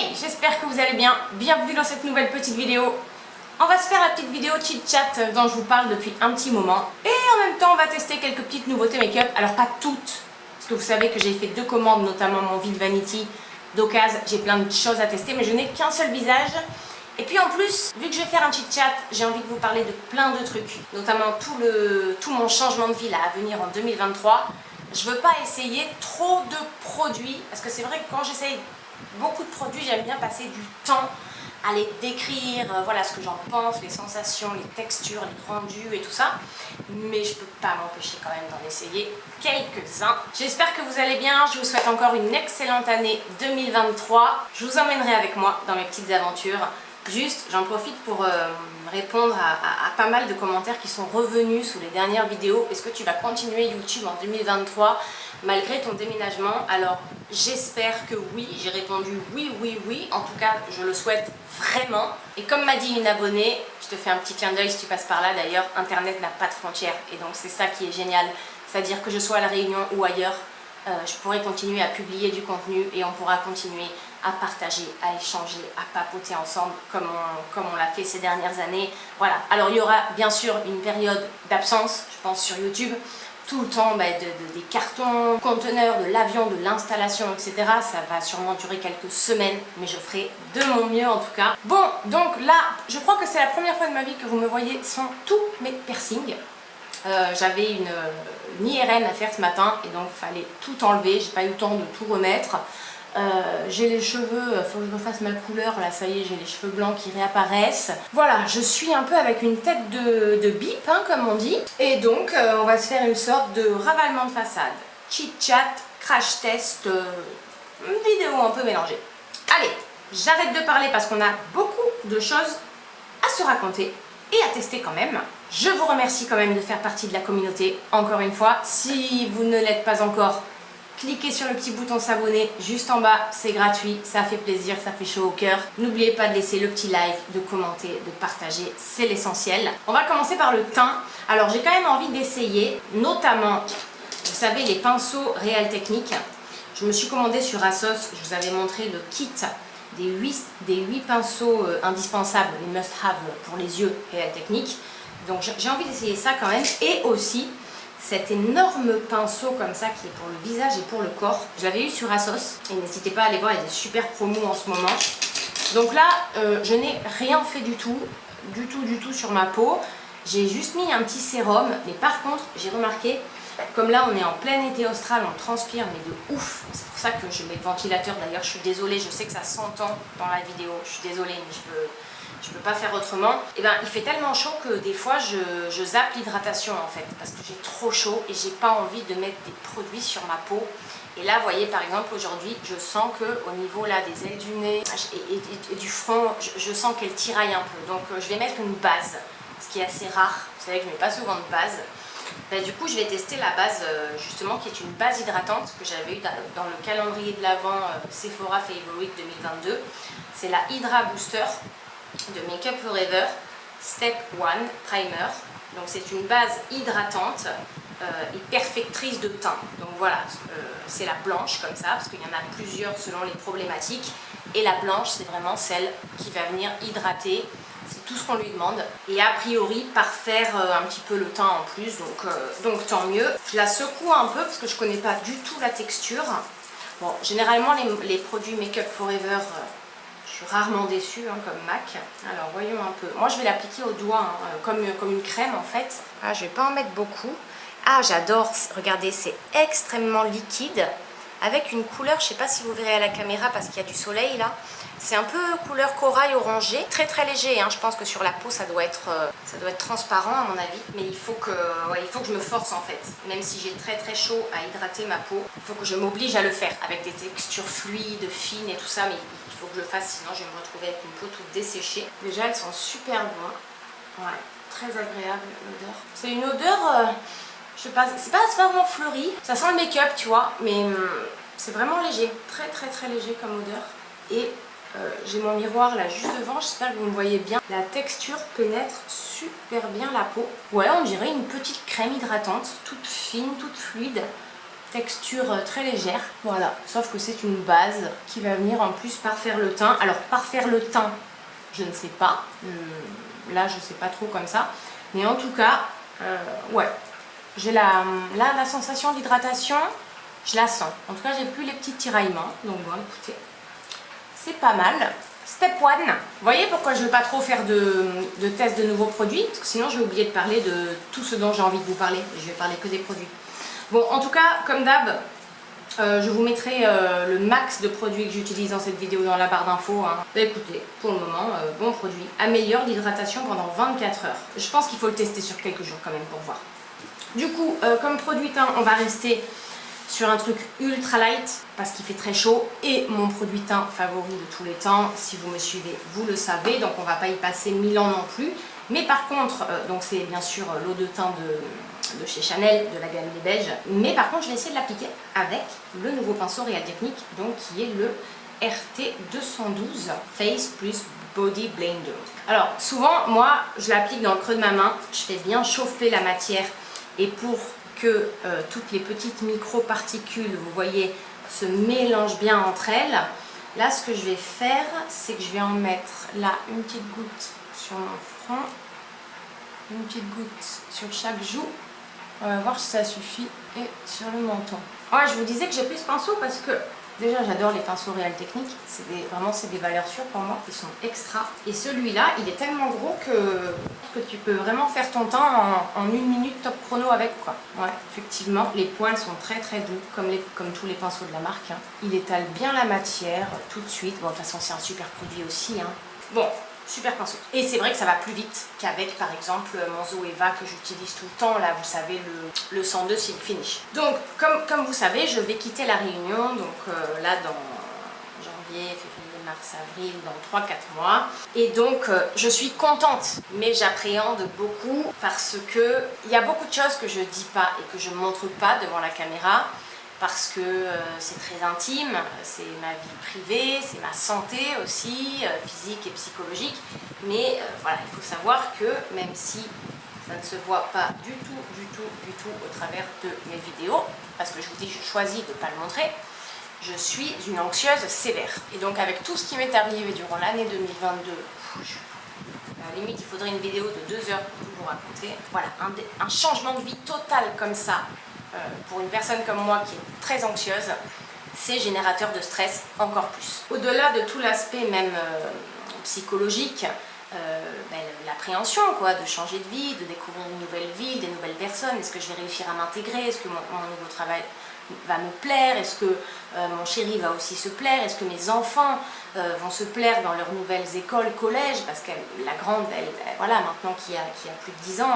Hey, j'espère que vous allez bien. Bienvenue dans cette nouvelle petite vidéo. On va se faire la petite vidéo chit-chat dont je vous parle depuis un petit moment. Et en même temps, on va tester quelques petites nouveautés make-up. Alors pas toutes, parce que vous savez que j'ai fait 2 commandes, notamment mon Vide Vanity d'occasion. J'ai plein de choses à tester, mais je n'ai qu'un seul visage. Et puis en plus, vu que je vais faire un chit-chat, j'ai envie de vous parler de plein de trucs. Notamment tout mon changement de vie là, à venir en 2023. Je veux pas essayer trop de produits, parce que c'est vrai que quand j'essaye beaucoup de produits, j'aime bien passer du temps à les décrire, voilà ce que j'en pense, les sensations, les textures, les rendus et tout ça. Mais je peux pas m'empêcher quand même d'en essayer quelques-uns. J'espère que vous allez bien, je vous souhaite encore une excellente année 2023. Je vous emmènerai avec moi dans mes petites aventures. Juste, j'en profite pour répondre à pas mal de commentaires qui sont revenus sous les dernières vidéos. Est-ce que tu vas continuer YouTube en 2023 malgré ton déménagement? Alors, j'espère que oui. J'ai répondu oui, oui, oui. En tout cas, je le souhaite vraiment. Et comme m'a dit une abonnée, je te fais un petit clin d'œil si tu passes par là d'ailleurs, Internet n'a pas de frontières. Et donc, c'est ça qui est génial. C'est-à-dire que je sois à La Réunion ou ailleurs, je pourrai continuer à publier du contenu et on pourra continuer à partager, à échanger, à papoter ensemble comme on l'a fait ces dernières années. Voilà. Alors il y aura bien sûr une période d'absence, je pense, sur YouTube. Tout le temps des cartons, conteneurs, de l'avion, de l'installation, etc. Ça va sûrement durer quelques semaines, mais je ferai de mon mieux en tout cas. Bon, donc là, je crois que c'est la première fois de ma vie que vous me voyez sans tous mes piercings. J'avais une IRM à faire ce matin et donc il fallait tout enlever, j'ai pas eu le temps de tout remettre. J'ai les cheveux, faut que je refasse ma couleur, là ça y est, j'ai les cheveux blancs qui réapparaissent. Voilà, je suis un peu avec une tête de bip, hein, comme on dit. Et donc, on va se faire une sorte de ravalement de façade. Chit-chat, crash test, vidéo un peu mélangée. Allez, j'arrête de parler parce qu'on a beaucoup de choses à se raconter et à tester quand même. Je vous remercie quand même de faire partie de la communauté, encore une fois. Si vous ne l'êtes pas encore, cliquez sur le petit bouton s'abonner juste en bas, c'est gratuit, ça fait plaisir, ça fait chaud au cœur. N'oubliez pas de laisser le petit like, de commenter, de partager, c'est l'essentiel. On va commencer par le teint. Alors j'ai quand même envie d'essayer, notamment, vous savez, les pinceaux Real Techniques. Je me suis commandé sur Asos, je vous avais montré le kit des 8 pinceaux indispensables, les must-have pour les yeux Real Techniques. Donc j'ai envie d'essayer ça quand même, et aussi cet énorme pinceau comme ça qui est pour le visage et pour le corps. Je l'avais eu sur Asos et n'hésitez pas à aller voir, il y a des super promos en ce moment. Donc là, je n'ai rien fait du tout sur ma peau. J'ai juste mis un petit sérum, mais par contre, j'ai remarqué, comme là on est en plein été austral, on transpire mais de ouf. C'est pour ça que je mets le ventilateur. D'ailleurs, je suis désolée, je sais que ça s'entend dans la vidéo. Je suis désolée, mais je peux pas faire autrement. Et ben, il fait tellement chaud que des fois je zappe l'hydratation en fait, parce que j'ai trop chaud et j'ai pas envie de mettre des produits sur ma peau. Et là, vous voyez, par exemple, aujourd'hui, je sens que au niveau là des ailes du nez et du front, je sens qu'elle tiraille un peu. Donc je vais mettre une base, ce qui est assez rare. Vous savez que je mets pas souvent de base. Ben, du coup, je vais tester la base justement, qui est une base hydratante que j'avais eu dans le calendrier de l'Avent Sephora Favorite 2022. C'est la Hydra Booster de Make Up Forever Step 1 Primer. Donc c'est une base hydratante et perfectrice de teint. Donc voilà, c'est la blanche comme ça, parce qu'il y en a plusieurs selon les problématiques. Et la blanche, c'est vraiment celle qui va venir hydrater. C'est tout ce qu'on lui demande. Et a priori, parfaire un petit peu le teint en plus, donc tant mieux. Je la secoue un peu parce que je connais pas du tout la texture. Bon, généralement les produits Make Up Forever, je suis rarement déçue, hein, comme MAC. Alors voyons un peu. Moi je vais l'appliquer au doigt, hein, comme une crème en fait. Ah, je vais pas en mettre beaucoup. Ah, j'adore. Regardez, c'est extrêmement liquide. Avec une couleur, je sais pas si vous verrez à la caméra parce qu'il y a du soleil là. C'est un peu couleur corail orangé. Très très léger, hein. Je pense que sur la peau ça doit être transparent à mon avis. Mais il faut que je me force en fait. Même si j'ai très très chaud à hydrater ma peau, il faut que je m'oblige à le faire. Avec des textures fluides, fines et tout ça. Mais il faut que je le fasse, sinon je vais me retrouver avec une peau toute desséchée. Déjà elles sont super bonnes. Ouais, très agréable l'odeur. C'est une odeur, je sais pas, c'est pas vraiment fleuri. Ça sent le make-up, tu vois, mais c'est vraiment léger. Très très très léger comme odeur. Et j'ai mon miroir là juste devant, j'espère que vous me voyez bien. La texture pénètre super bien la peau. Ouais, on dirait une petite crème hydratante, toute fine, toute fluide. texture très légère. Voilà, sauf que c'est une base qui va venir en plus parfaire le teint. Alors parfaire le teint, je ne sais pas. Là, je sais pas trop comme ça. Mais en tout cas, ouais. J'ai la sensation d'hydratation, je la sens. En tout cas, j'ai plus les petits tiraillements. Donc bon, écoutez, c'est pas mal. Step 1. Vous voyez pourquoi je ne veux pas trop faire de tests de nouveaux produits? Parce que sinon, je vais oublier de parler de tout ce dont j'ai envie de vous parler. Je vais parler que des produits. Bon, en tout cas, comme d'hab, je vous mettrai le max de produits que j'utilise dans cette vidéo dans la barre d'infos. Hein. Bah, écoutez, pour le moment, bon produit. Améliore l'hydratation pendant 24 heures. Je pense qu'il faut le tester sur quelques jours quand même pour voir. Du coup, comme produit teint, on va rester sur un truc ultra light parce qu'il fait très chaud. Et mon produit teint favori de tous les temps, si vous me suivez, vous le savez. Donc on va pas y passer 1000 ans non plus. Mais par contre, donc c'est bien sûr l'eau de teint de chez Chanel, de la gamme des beiges. Mais par contre, je vais essayer de l'appliquer avec le nouveau pinceau Real Technique, donc qui est le RT212 Face plus Body Blender. Alors souvent, moi, je l'applique dans le creux de ma main. Je fais bien chauffer la matière et pour que toutes les petites micro-particules, vous voyez, se mélangent bien entre elles. Là, ce que je vais faire, c'est que je vais en mettre là une petite goutte sur mon front, une petite goutte sur chaque joue. On va voir si ça suffit. Et sur le menton. Ouais, je vous disais que j'ai pris ce pinceau parce que déjà j'adore les pinceaux Real Technique. Vraiment c'est des valeurs sûres pour moi. Ils sont extra. Et celui-là, il est tellement gros que tu peux vraiment faire ton teint en 1 minute top chrono avec quoi. Ouais, effectivement, les poils sont très très doux comme tous les pinceaux de la marque. Hein. Il étale bien la matière tout de suite. Bon, de toute façon c'est un super produit aussi. Hein. Bon. Super pinceau. Et c'est vrai que ça va plus vite qu'avec par exemple mon Zoeva que j'utilise tout le temps. Là vous savez le 102 Silk Finish. Donc comme vous savez je vais quitter la Réunion. Donc là dans janvier, février, mars, avril, dans 3-4 mois. Et donc je suis contente. Mais j'appréhende beaucoup parce que il y a beaucoup de choses que je dis pas et que je montre pas devant la caméra. Parce que c'est très intime, c'est ma vie privée, c'est ma santé aussi, physique et psychologique. Mais voilà, il faut savoir que même si ça ne se voit pas du tout au travers de mes vidéos, parce que je vous dis, je choisis de ne pas le montrer, je suis une anxieuse sévère. Et donc avec tout ce qui m'est arrivé durant l'année 2022, à la limite il faudrait une vidéo de 2 heures pour tout vous raconter. Voilà, un changement de vie total comme ça, pour une personne comme moi qui est très anxieuse, c'est générateur de stress encore plus. Au-delà de tout l'aspect même psychologique, l'appréhension quoi, de changer de vie, de découvrir une nouvelle ville, des nouvelles personnes, est-ce que je vais réussir à m'intégrer, est-ce que mon nouveau travail va me plaire, est-ce que mon chéri va aussi se plaire, est-ce que mes enfants vont se plaire dans leurs nouvelles écoles, collèges, parce que la grande, voilà, maintenant qui a plus de 10 ans,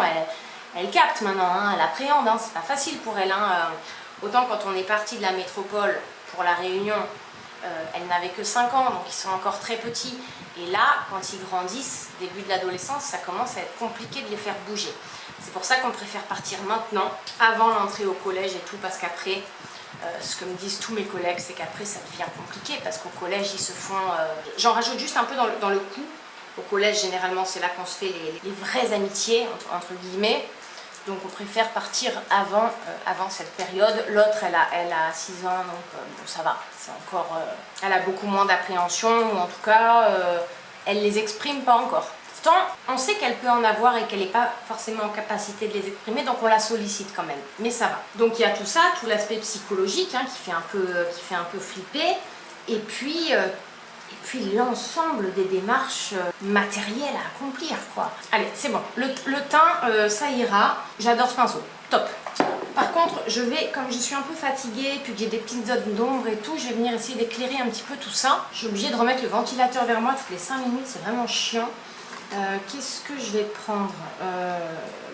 elle capte maintenant, hein, elle appréhende, hein, c'est pas facile pour elle. Hein, autant quand on est parti de la métropole pour la Réunion, elle n'avait que 5 ans, donc ils sont encore très petits. Et là, quand ils grandissent, début de l'adolescence, ça commence à être compliqué de les faire bouger. C'est pour ça qu'on préfère partir maintenant, avant l'entrée au collège et tout, parce qu'après, ce que me disent tous mes collègues, c'est qu'après ça devient compliqué, parce qu'au collège, ils se font... J'en rajoute juste un peu dans le coup. Au collège, généralement, c'est là qu'on se fait les vraies amitiés, entre guillemets. Donc on préfère partir avant cette période. L'autre, elle a 6 ans, donc bon, ça va. C'est encore, elle a beaucoup moins d'appréhension, ou en tout cas, elle les exprime pas encore. Pourtant, on sait qu'elle peut en avoir et qu'elle n'est pas forcément en capacité de les exprimer, donc on la sollicite quand même. Mais ça va. Donc il y a tout ça, tout l'aspect psychologique hein, qui fait un peu flipper. Et puis l'ensemble des démarches matérielles à accomplir quoi. Allez, c'est bon. Le teint, ça ira. J'adore ce pinceau. Top. Par contre, comme je suis un peu fatiguée, puis que j'ai des petites zones d'ombre et tout, je vais venir essayer d'éclairer un petit peu tout ça. Je suis obligée de remettre le ventilateur vers moi toutes les 5 minutes, c'est vraiment chiant. Qu'est-ce que je vais prendre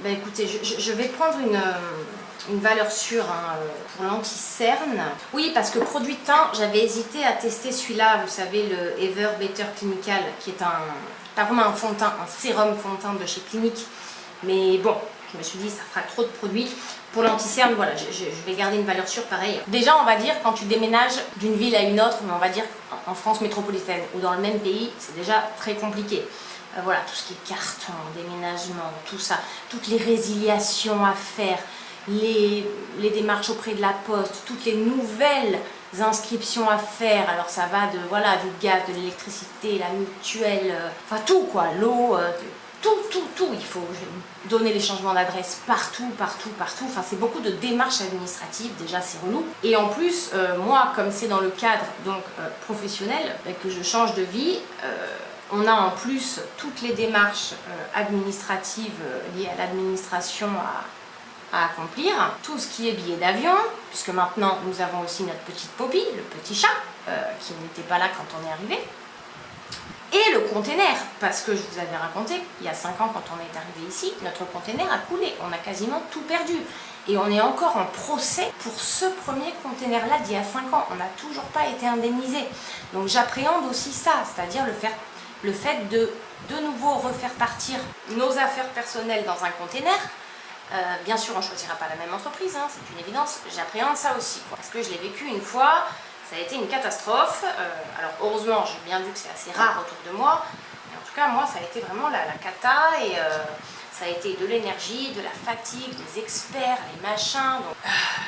écoutez, je vais prendre une valeur sûre hein, pour l'anti-cerne. Oui, parce que produit teint, j'avais hésité à tester celui-là, vous savez, le Ever Better Clinical, qui est pas vraiment un fond de teint, un sérum fond de teint de chez Clinique. Mais bon, je me suis dit, ça fera trop de produits. Pour l'anti-cerne, voilà, je vais garder une valeur sûre pareil. Déjà, on va dire, quand tu déménages d'une ville à une autre, mais on va dire en France métropolitaine ou dans le même pays, c'est déjà très compliqué. Voilà, tout ce qui est carton, déménagement, tout ça, toutes les résiliations à faire, les démarches auprès de la poste, toutes les nouvelles inscriptions à faire. Alors ça va de voilà du gaz, de l'électricité, la mutuelle, enfin tout quoi, l'eau, tout. Il faut donner les changements d'adresse partout. Enfin c'est beaucoup de démarches administratives, déjà c'est relou. Et en plus, moi comme c'est dans le cadre donc professionnel que je change de vie, on a en plus toutes les démarches administratives liées à l'administration à accomplir, tout ce qui est billet d'avion, puisque maintenant nous avons aussi notre petite Poppy, le petit chat, qui n'était pas là quand on est arrivé, et le container, parce que je vous avais raconté, il y a 5 ans quand on est arrivé ici, notre container a coulé, on a quasiment tout perdu. Et on est encore en procès pour ce premier container-là d'il y a 5 ans, on n'a toujours pas été indemnisé. Donc j'appréhende aussi ça, c'est-à-dire le fait de nouveau refaire partir nos affaires personnelles dans un container. Bien sûr, on ne choisira pas la même entreprise, hein, c'est une évidence. J'appréhende ça aussi, quoi, parce que je l'ai vécu une fois, ça a été une catastrophe. Alors heureusement, j'ai bien vu que c'est assez rare autour de moi, mais en tout cas, moi, ça a été vraiment la cata, et ça a été de l'énergie, de la fatigue, des experts, les machins. Donc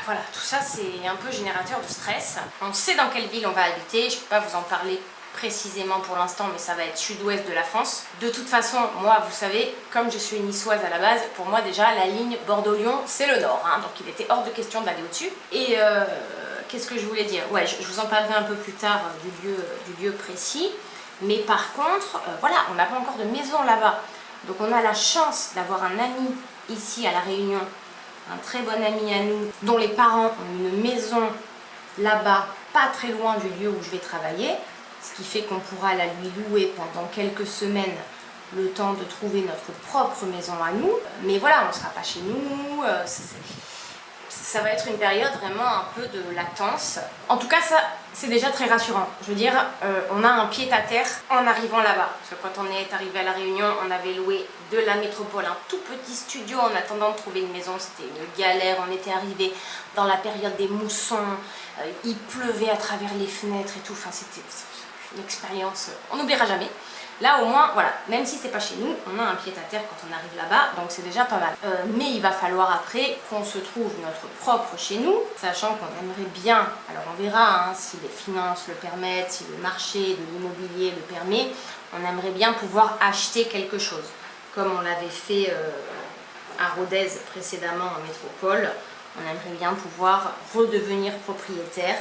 voilà, tout ça, c'est un peu générateur de stress. On sait dans quelle ville on va habiter, je ne peux pas vous en parler précisément pour l'instant, mais ça va être sud-ouest de la France. De toute façon, moi, vous savez, comme je suis niçoise à la base, pour moi déjà, la ligne Bordeaux-Lyon, c'est le nord, hein, donc il était hors de question d'aller au-dessus. Et qu'est-ce que je voulais dire? Ouais, je vous en parlerai un peu plus tard du lieu précis, mais par contre, voilà, on n'a pas encore de maison là-bas. Donc on a la chance d'avoir un ami ici à La Réunion, un très bon ami à nous, dont les parents ont une maison là-bas, pas très loin du lieu où je vais travailler. Ce qui fait qu'on pourra la lui louer pendant quelques semaines, le temps de trouver notre propre maison à nous. Mais voilà, on ne sera pas chez nous, ça va être une période vraiment un peu de latence. En tout cas, ça, c'est déjà très rassurant. Je veux dire, on a un pied-à-terre en arrivant là-bas. Parce que quand on est arrivé à La Réunion, on avait loué de la métropole un tout petit studio en attendant de trouver une maison. C'était une galère, on était arrivé dans la période des moussons, il pleuvait à travers les fenêtres et tout. Enfin, c'était une expérience, on n'oubliera jamais. Là au moins, voilà, même si c'est pas chez nous, on a un pied-à-terre quand on arrive là-bas, donc c'est déjà pas mal. Mais il va falloir après qu'on se trouve notre propre chez nous, sachant qu'on aimerait bien, alors on verra hein, si les finances le permettent, si le marché de l'immobilier le permet, on aimerait bien pouvoir acheter quelque chose, comme on l'avait fait à Rodez précédemment en métropole. On aimerait bien pouvoir redevenir propriétaire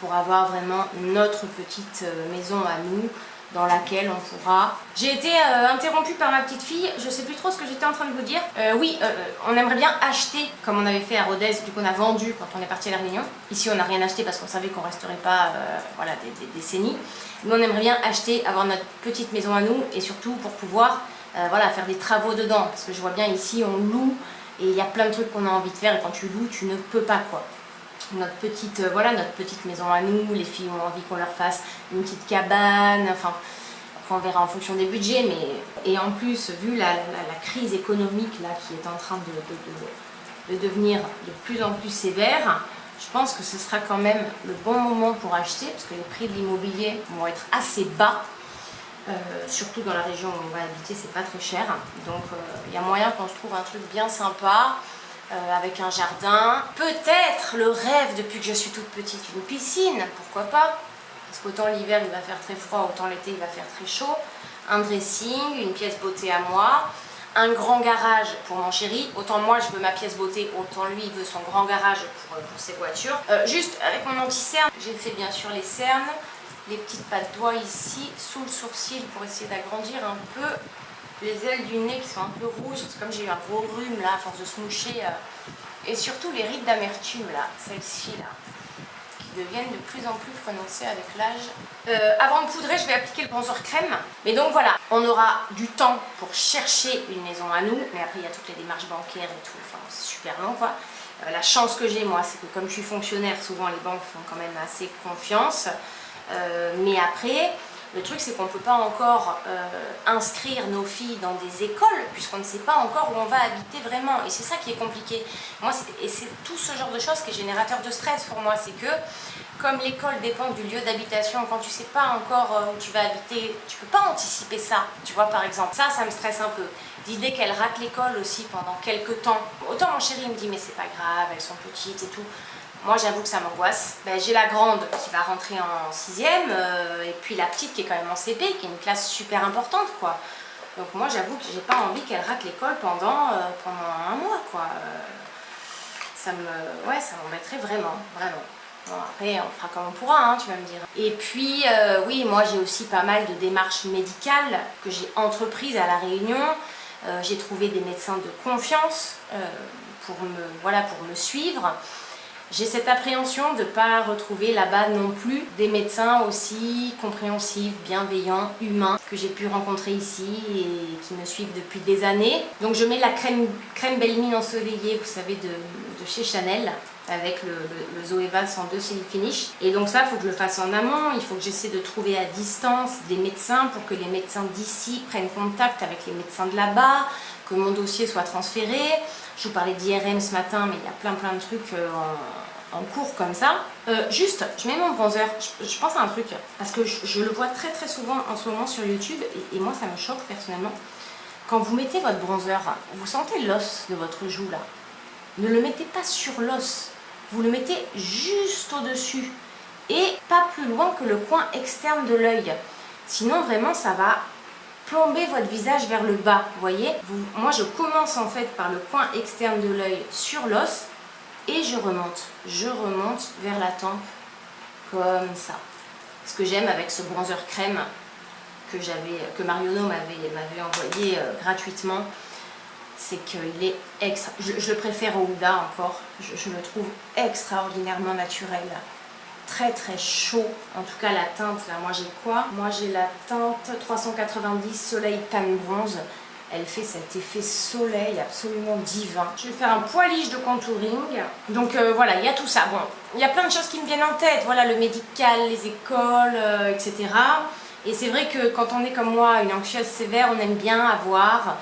pour avoir vraiment notre petite maison à nous dans laquelle on pourra... J'ai été interrompue par ma petite fille, je sais plus trop ce que j'étais en train de vous dire. Oui, on aimerait bien acheter, comme on avait fait à Rodez, du coup on a vendu quand on est parti à La Réunion. Ici on n'a rien acheté parce qu'on savait qu'on resterait pas voilà, des décennies. Mais on aimerait bien acheter, avoir notre petite maison à nous et surtout pour pouvoir voilà, faire des travaux dedans. Parce que je vois bien ici on loue et il y a plein de trucs qu'on a envie de faire et quand tu loues tu ne peux pas quoi. Notre petite, voilà, notre petite maison à nous, les filles ont envie qu'on leur fasse une petite cabane, enfin on verra en fonction des budgets, mais et en plus vu la crise économique là qui est en train de devenir de plus en plus sévère, je pense que ce sera quand même le bon moment pour acheter parce que les prix de l'immobilier vont être assez bas, surtout dans la région où on va habiter, c'est pas très cher, donc il y a moyen qu'on se trouve un truc bien sympa. Avec un jardin, peut-être le rêve depuis que je suis toute petite, une piscine, pourquoi pas, parce qu'autant l'hiver il va faire très froid, autant l'été il va faire très chaud, un dressing, une pièce beauté à moi, un grand garage pour mon chéri, autant moi je veux ma pièce beauté, autant lui il veut son grand garage pour ses voitures. Juste avec mon anti-cerne, j'ai fait bien sûr les cernes, les petites pattes doigts ici, sous le sourcil pour essayer d'agrandir un peu les ailes du nez qui sont un peu rouges, parce que comme j'ai eu un gros rhume là, à force de se moucher, et surtout les rides d'amertume là, celles-ci là, qui deviennent de plus en plus prononcées avec l'âge. Avant de poudrer, je vais appliquer le bronzer crème, mais donc voilà, on aura du temps pour chercher une maison à nous, mais après il y a toutes les démarches bancaires et tout, enfin c'est super long quoi. La chance que j'ai moi, c'est que comme je suis fonctionnaire, souvent les banques font quand même assez confiance, mais après... Le truc, c'est qu'on ne peut pas encore inscrire nos filles dans des écoles, puisqu'on ne sait pas encore où on va habiter vraiment. Et c'est ça qui est compliqué. Moi, c'est tout ce genre de choses qui est générateur de stress pour moi. C'est que, comme l'école dépend du lieu d'habitation, quand tu ne sais pas encore où tu vas habiter, tu ne peux pas anticiper ça. Tu vois, par exemple, ça me stresse un peu. L'idée qu'elle rate l'école aussi pendant quelques temps. Autant mon chéri me dit, mais c'est pas grave, elles sont petites et tout. Moi, j'avoue que ça m'angoisse. Ben, j'ai la grande qui va rentrer en 6e, et puis la petite qui est quand même en CP, qui est une classe super importante, quoi. Donc moi, j'avoue que j'ai pas envie qu'elle rate l'école pendant un mois, quoi. Ça m'embêterait vraiment, vraiment. Bon, après, on fera comme on pourra, hein, tu vas me dire. Et puis, oui, moi, j'ai aussi pas mal de démarches médicales que j'ai entreprises à La Réunion. J'ai trouvé des médecins de confiance pour me suivre. J'ai cette appréhension de ne pas retrouver là-bas non plus des médecins aussi compréhensifs, bienveillants, humains que j'ai pu rencontrer ici et qui me suivent depuis des années. Donc je mets la crème Belle Mine ensoleillée, vous savez, de chez Chanel, avec le Zoeva 102 Silly Finish. Et donc ça, il faut que je le fasse en amont, il faut que j'essaie de trouver à distance des médecins pour que les médecins d'ici prennent contact avec les médecins de là-bas, que mon dossier soit transféré. Je vous parlais d'IRM ce matin, mais il y a plein de trucs en cours comme ça. Juste, je mets mon bronzer, je pense à un truc, parce que je le vois très souvent en ce moment sur YouTube, et moi ça me choque personnellement. Quand vous mettez votre bronzer, vous sentez l'os de votre joue là. Ne le mettez pas sur l'os, vous le mettez juste au-dessus, et pas plus loin que le coin externe de l'œil. Sinon vraiment ça va plomber votre visage vers le bas, vous voyez. Moi je commence en fait par le coin externe de l'œil sur l'os et je remonte vers la tempe comme ça. Ce que j'aime avec ce bronzer crème que Mariono m'avait envoyé gratuitement, c'est qu'il est extra. Je le préfère au Huda encore, je le trouve extraordinairement naturel. Très chaud, en tout cas la teinte là, moi j'ai quoi? Moi j'ai la teinte 390 Soleil Tan Bronze. Elle fait cet effet soleil absolument divin. Je vais faire un poiliche de contouring. Donc voilà, il y a tout ça. Bon, il y a plein de choses qui me viennent en tête. Voilà, le médical, les écoles, etc. Et c'est vrai que quand on est comme moi, une anxieuse sévère, on aime bien avoir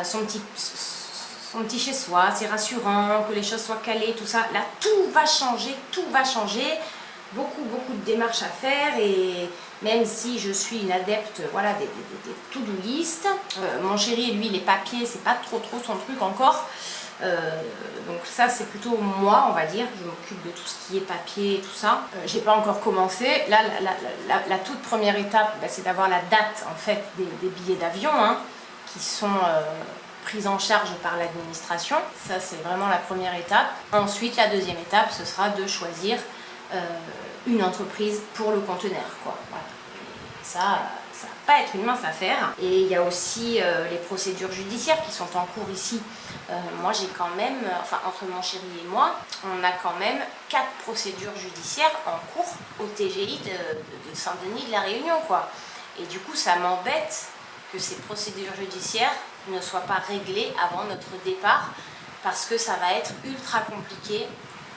son petit chez soi. C'est rassurant, que les choses soient calées, tout ça. Là, tout va changer, tout va changer. Beaucoup de démarches à faire, et même si je suis une adepte voilà, des to-do list, mon chéri lui les papiers c'est pas trop son truc encore, donc ça c'est plutôt moi on va dire, je m'occupe de tout ce qui est papier et tout ça. J'ai pas encore commencé, là la toute première étape c'est d'avoir la date en fait des billets d'avion qui sont prise en charge par l'administration. Ça c'est vraiment la première étape. Ensuite la deuxième étape ce sera de choisir une entreprise pour le conteneur, quoi. Voilà. Ça va pas être une mince affaire. Et il y a aussi les procédures judiciaires qui sont en cours ici. Moi j'ai quand même, enfin entre mon chéri et moi, on a quand même 4 procédures judiciaires en cours au TGI de Saint-Denis de la Réunion, quoi. Et du coup ça m'embête que ces procédures judiciaires ne soient pas réglées avant notre départ, parce que ça va être ultra compliqué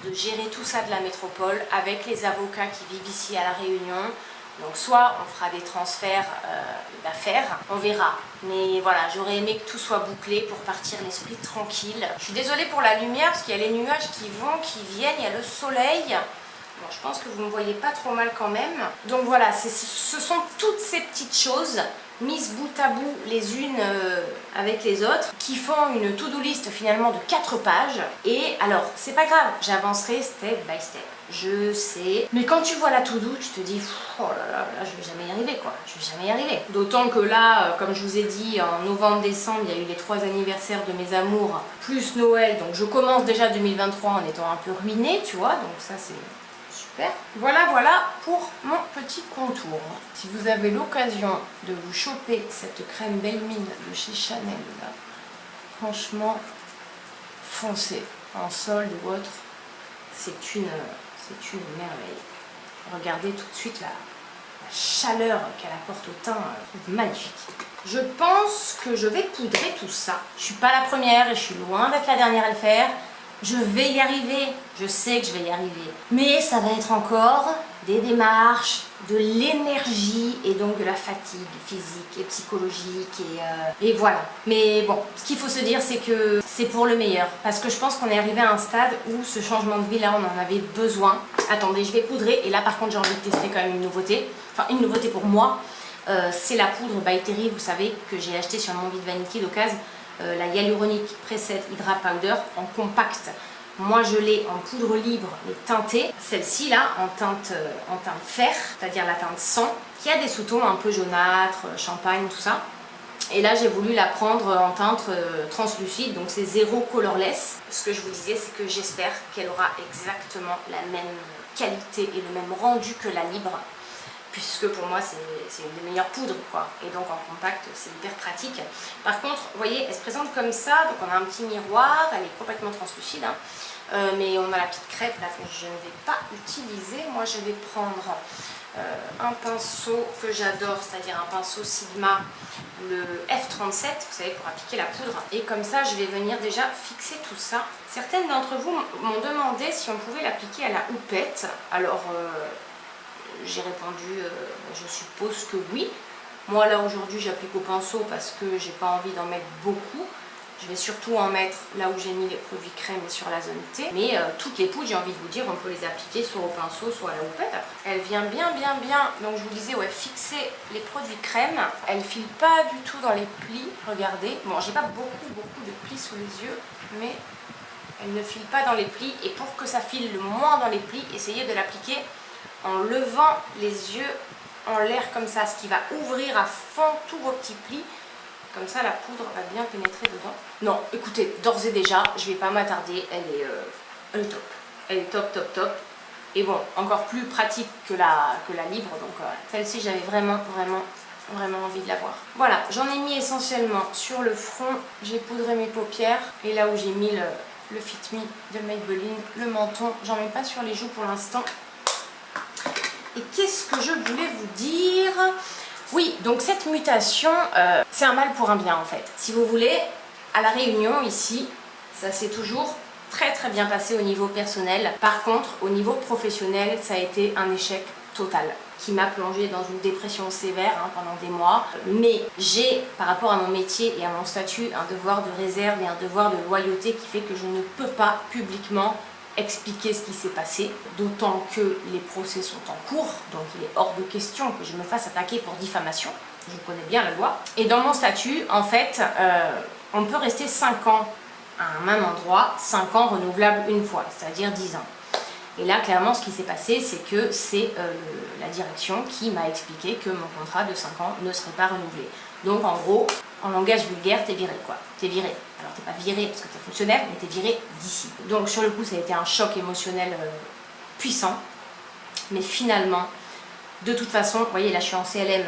de gérer tout ça de la métropole avec les avocats qui vivent ici à La Réunion. Donc soit on fera des transferts d'affaires, on verra. Mais voilà, j'aurais aimé que tout soit bouclé pour partir l'esprit tranquille. Je suis désolée pour la lumière parce qu'il y a les nuages qui vont, qui viennent, il y a le soleil. Bon, je pense que vous ne me voyez pas trop mal quand même. Donc voilà, ce sont toutes ces petites choses mises bout à bout les unes avec les autres, qui font une to-do list finalement de 4 pages. Et alors, c'est pas grave, j'avancerai step by step. Je sais. Mais quand tu vois la to-do, tu te dis, oh là, je vais jamais y arriver, quoi. Je vais jamais y arriver. D'autant que là, comme je vous ai dit, en novembre-décembre, il y a eu les 3 anniversaires de mes amours, plus Noël. Donc je commence déjà 2023 en étant un peu ruinée, tu vois. Donc ça, c'est super. Voilà pour mon petit contour. Si vous avez l'occasion de vous choper cette crème Belle Mine de chez Chanel, là, franchement, foncez. En solde ou autre, c'est une merveille. Regardez tout de suite la chaleur qu'elle apporte au teint, magnifique. Je pense que je vais poudrer tout ça. Je suis pas la première et je suis loin d'être la dernière à le faire. Je vais y arriver, je sais que je vais y arriver. Mais ça va être encore des démarches, de l'énergie et donc de la fatigue physique et psychologique et voilà. Mais bon, ce qu'il faut se dire, c'est que c'est pour le meilleur, parce que je pense qu'on est arrivé à un stade où ce changement de vie là, on en avait besoin. Attendez, je vais poudrer, et là par contre j'ai envie de tester quand même une nouveauté, enfin une nouveauté pour moi. C'est la poudre by Terry, vous savez, que j'ai acheté sur mon Vide Vanity d'occasion, la Hyaluronic Preset Hydra Powder en compact. Moi je l'ai en poudre libre mais teintée, celle-ci là en teinte fer, c'est-à-dire la teinte sang, qui a des sous-tons un peu jaunâtres, champagne, tout ça. Et là j'ai voulu la prendre en teinte translucide, donc c'est zéro colorless. Ce que je vous disais, c'est que j'espère qu'elle aura exactement la même qualité et le même rendu que la libre, puisque pour moi c'est une des meilleures poudres quoi, et donc en compact c'est hyper pratique. Par contre, vous voyez, elle se présente comme ça, donc on a un petit miroir, elle est complètement translucide, hein. Mais on a la petite crêpe là que je ne vais pas utiliser. Moi je vais prendre un pinceau que j'adore, c'est-à-dire un pinceau Sigma, le F37, vous savez, pour appliquer la poudre. Et comme ça, je vais venir déjà fixer tout ça. Certaines d'entre vous m'ont demandé si on pouvait l'appliquer à la houppette. Alors, j'ai répondu, je suppose que oui. Moi, là, aujourd'hui, j'applique au pinceau parce que j'ai pas envie d'en mettre beaucoup. Je vais surtout en mettre là où j'ai mis les produits crème et sur la zone T. Mais toutes les poudres, j'ai envie de vous dire, on peut les appliquer soit au pinceau, soit à la houppette. Elle vient bien, donc je vous disais, ouais, fixer les produits crème. Elle ne file pas du tout dans les plis, regardez. Bon, j'ai pas beaucoup de plis sous les yeux, mais elle ne file pas dans les plis. Et pour que ça file le moins dans les plis, essayez de l'appliquer en levant les yeux en l'air comme ça, ce qui va ouvrir à fond tous vos petits plis. Comme ça, la poudre va bien pénétrer dedans. Non, écoutez, d'ores et déjà, je vais pas m'attarder. Elle est top. Elle est top. Et bon, encore plus pratique que la libre. Donc, celle-ci, j'avais vraiment envie de l'avoir. Voilà, j'en ai mis essentiellement sur le front. J'ai poudré mes paupières. Et là où j'ai mis le Fit Me de Maybelline, le menton, j'en mets pas sur les joues pour l'instant. Et qu'est-ce que je voulais vous dire ? Oui, donc cette mutation, c'est un mal pour un bien en fait. Si vous voulez, à La Réunion, ici, ça s'est toujours très bien passé au niveau personnel. Par contre, au niveau professionnel, ça a été un échec total, qui m'a plongée dans une dépression sévère pendant des mois. Mais j'ai, par rapport à mon métier et à mon statut, un devoir de réserve et un devoir de loyauté qui fait que je ne peux pas publiquement expliquer ce qui s'est passé, d'autant que les procès sont en cours, donc il est hors de question que je me fasse attaquer pour diffamation, je connais bien la loi. Et dans mon statut, en fait, on peut rester 5 ans à un même endroit, 5 ans renouvelables une fois, c'est-à-dire 10 ans. Et là, clairement, ce qui s'est passé, c'est que c'est la direction qui m'a expliqué que mon contrat de 5 ans ne serait pas renouvelé. Donc, en gros, en langage vulgaire, t'es viré, quoi. T'es viré. Alors, t'es pas viré parce que t'es fonctionnaire, mais t'es viré d'ici. Donc, sur le coup, ça a été un choc émotionnel puissant. Mais finalement, de toute façon, vous voyez, là, je suis en CLM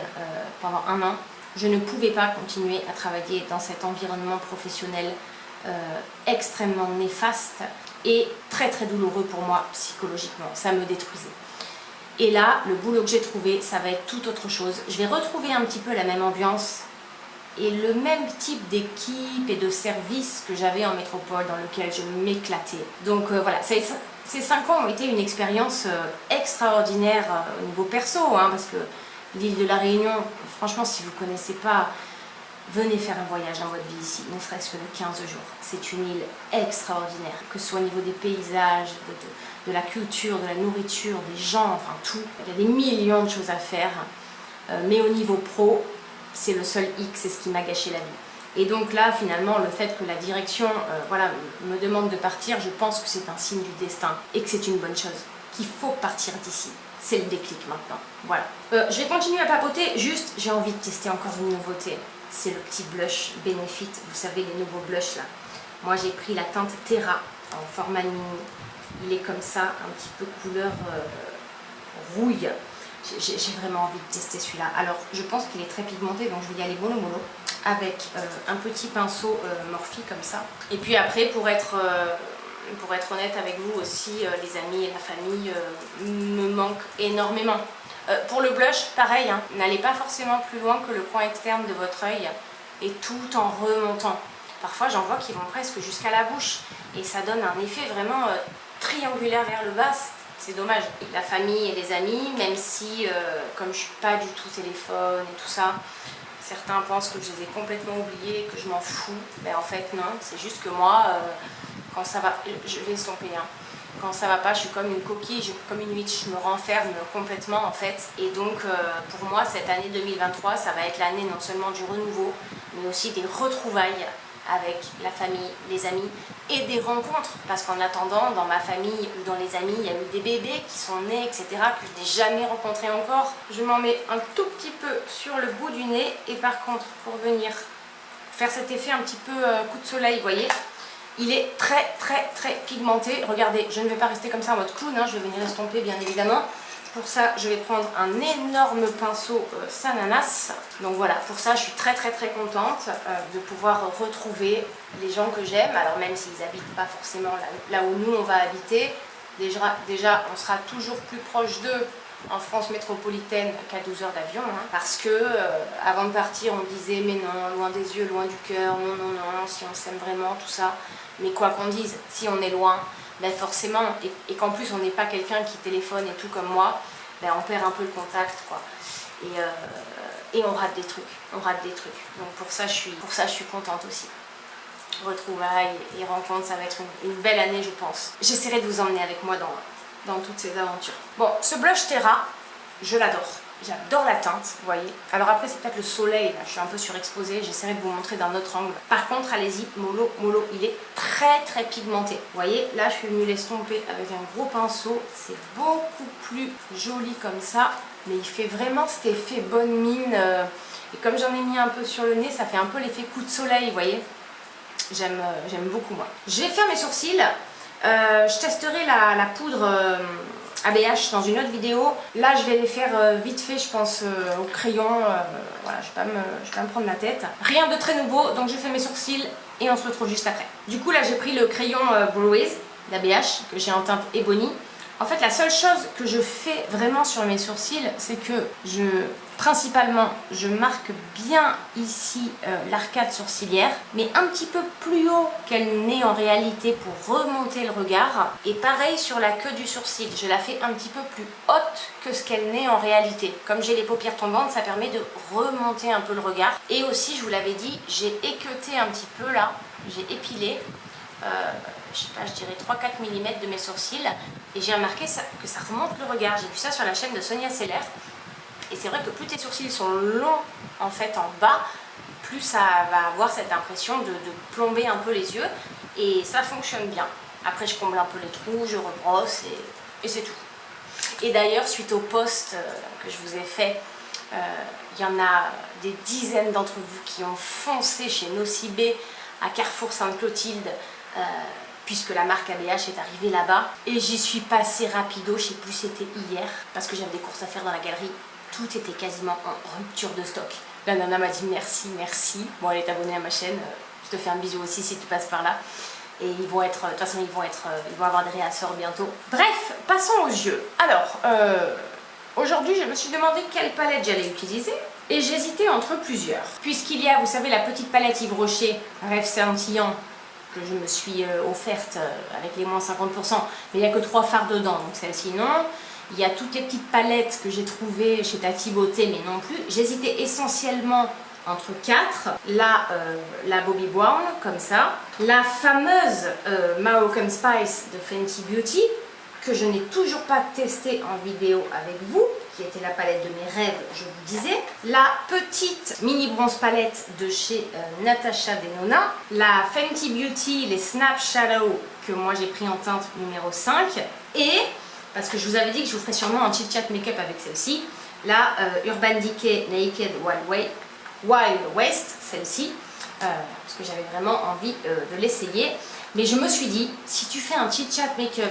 pendant 1 an. Je ne pouvais pas continuer à travailler dans cet environnement professionnel extrêmement néfaste et très douloureux pour moi psychologiquement. Ça me détruisait. Et là, le boulot que j'ai trouvé, ça va être tout autre chose. Je vais retrouver un petit peu la même ambiance et le même type d'équipe et de service que j'avais en métropole dans lequel je m'éclatais. Donc voilà, ces 5 ans ont été une expérience extraordinaire au niveau perso, parce que l'île de la Réunion, franchement, si vous ne connaissez pas, venez faire un voyage dans votre vie ici, ne serait-ce que de 15 jours. C'est une île extraordinaire, que ce soit au niveau des paysages, de la culture, de la nourriture, des gens, enfin tout. Il y a des millions de choses à faire, mais au niveau pro, c'est le seul hic, c'est ce qui m'a gâché la vie. Et donc là, finalement, le fait que la direction voilà, me demande de partir, je pense que c'est un signe du destin et que c'est une bonne chose, qu'il faut partir d'ici. C'est le déclic maintenant. Voilà. Je vais continuer à papoter, juste j'ai envie de tester encore une nouveauté. C'est le petit blush Benefit, vous savez, les nouveaux blushs là. Moi j'ai pris la teinte Terra en format mini. Il est comme ça, un petit peu couleur rouille. J'ai vraiment envie de tester celui-là. Alors je pense qu'il est très pigmenté, donc je vais y aller mollo avec un petit pinceau Morphe comme ça. Et puis après, pour être honnête avec vous aussi, les amis et la famille me manquent énormément. Pour le blush, pareil, n'allez pas forcément plus loin que le coin externe de votre œil et tout en remontant. Parfois j'en vois qui vont presque jusqu'à la bouche et ça donne un effet vraiment triangulaire vers le bas. c'est dommage. La famille et les amis, même si, comme je suis pas du tout téléphone et tout ça, certains pensent que je les ai complètement oubliés, que je m'en fous. Mais en fait, non. C'est juste que moi, quand ça va, je vais estomper. Hein. Quand ça va pas, je suis comme une coquille, comme une huître, je me renferme complètement en fait. Et donc, pour moi, cette année 2023, ça va être l'année non seulement du renouveau, mais aussi des retrouvailles avec la famille, les amis et des rencontres. Parce qu'en attendant, dans ma famille ou dans les amis, il y a eu des bébés qui sont nés, etc. que je n'ai jamais rencontrés encore. Je m'en mets un tout petit peu sur le bout du nez. Et par contre, pour venir faire cet effet un petit peu coup de soleil, vous voyez, il est très pigmenté. Regardez, je ne vais pas rester comme ça en mode clown, hein, je vais venir estomper bien évidemment. Pour ça, je vais prendre un énorme pinceau Sananas. Donc voilà, pour ça, je suis très contente de pouvoir retrouver les gens que j'aime. Alors même s'ils n'habitent pas forcément là où nous on va habiter, déjà on sera toujours plus proche d'eux en France métropolitaine qu'à 12 heures d'avion. Hein, parce que avant de partir, on disait mais non, loin des yeux, loin du cœur, non, si on s'aime vraiment, tout ça. Mais quoi qu'on dise, si on est loin, ben forcément, et qu'en plus on n'est pas quelqu'un qui téléphone et tout comme moi, ben on perd un peu le contact quoi. Et on rate des trucs, Donc pour ça je suis contente aussi. Retrouvailles et rencontres, ça va être une belle année je pense. J'essaierai de vous emmener avec moi dans toutes ces aventures. Bon, ce blush Terra, je l'adore. J'adore la teinte, vous voyez. Alors après, c'est peut-être le soleil, là, je suis un peu surexposée, j'essaierai de vous montrer d'un autre angle. Par contre, allez-y, mollo, il est très pigmenté. Vous voyez, là, je suis venue l'estomper avec un gros pinceau. C'est beaucoup plus joli comme ça, mais il fait vraiment cet effet bonne mine. Et comme j'en ai mis un peu sur le nez, ça fait un peu l'effet coup de soleil, vous voyez. J'aime beaucoup, moi. Je vais faire mes sourcils. Je testerai la poudre ABH dans une autre vidéo. Là je vais les faire vite fait je pense au crayon. Voilà, je vais pas me prendre la tête. Rien de très nouveau, donc je fais mes sourcils et on se retrouve juste après. Du coup là j'ai pris le crayon Breeze d'ABH que j'ai en teinte Ebony. En fait la seule chose que je fais vraiment sur mes sourcils, c'est que principalement je marque bien ici l'arcade sourcilière, mais un petit peu plus haut qu'elle n'est en réalité pour remonter le regard. Et pareil sur la queue du sourcil, je la fais un petit peu plus haute que ce qu'elle n'est en réalité. Comme j'ai les paupières tombantes, ça permet de remonter un peu le regard. Et aussi je vous l'avais dit, j'ai équeuté un petit peu là, j'ai épilé. Je sais pas, je dirais 3-4 mm de mes sourcils et j'ai remarqué que ça remonte le regard. J'ai vu ça sur la chaîne de Sonia Seller et c'est vrai que plus tes sourcils sont longs en fait en bas, plus ça va avoir cette impression de plomber un peu les yeux et ça fonctionne bien. Après je comble un peu les trous, je rebrosse et c'est tout. Et d'ailleurs suite au post que je vous ai fait, il y en a des dizaines d'entre vous qui ont foncé chez Nocibé à Carrefour Sainte-Clotilde puisque la marque ABH est arrivée là-bas et j'y suis passée rapido, je sais plus c'était hier parce que j'avais des courses à faire dans la galerie, tout était quasiment en rupture de stock. La nana m'a dit merci, bon elle est abonnée à ma chaîne, je te fais un bisou aussi si tu passes par là et ils vont être, de toute façon ils vont avoir des réassorts bientôt. Bref, passons aux yeux. Alors aujourd'hui je me suis demandé quelle palette j'allais utiliser et j'hésitais entre plusieurs puisqu'il y a, vous savez, la petite palette Yves Rocher Rêve Scintillant que je me suis offerte avec les moins 50%, mais il n'y a que 3 fards dedans, donc celle-ci non. Il y a toutes les petites palettes que j'ai trouvées chez Tati Beauté, mais non plus. J'hésitais essentiellement entre 4. La Bobbi Brown, comme ça. La fameuse Moroccan Spice de Fenty Beauty, que je n'ai toujours pas testée en vidéo avec vous, qui était la palette de mes rêves, je vous disais. La petite mini bronze palette de chez Natasha Denona. La Fenty Beauty, les Snap Shadow, que moi j'ai pris en teinte numéro 5. Et, parce que je vous avais dit que je vous ferais sûrement un chit chat make-up avec celle-ci, la Urban Decay Naked Wild West, celle-ci, parce que j'avais vraiment envie de l'essayer. Mais je me suis dit, si tu fais un chit chat make-up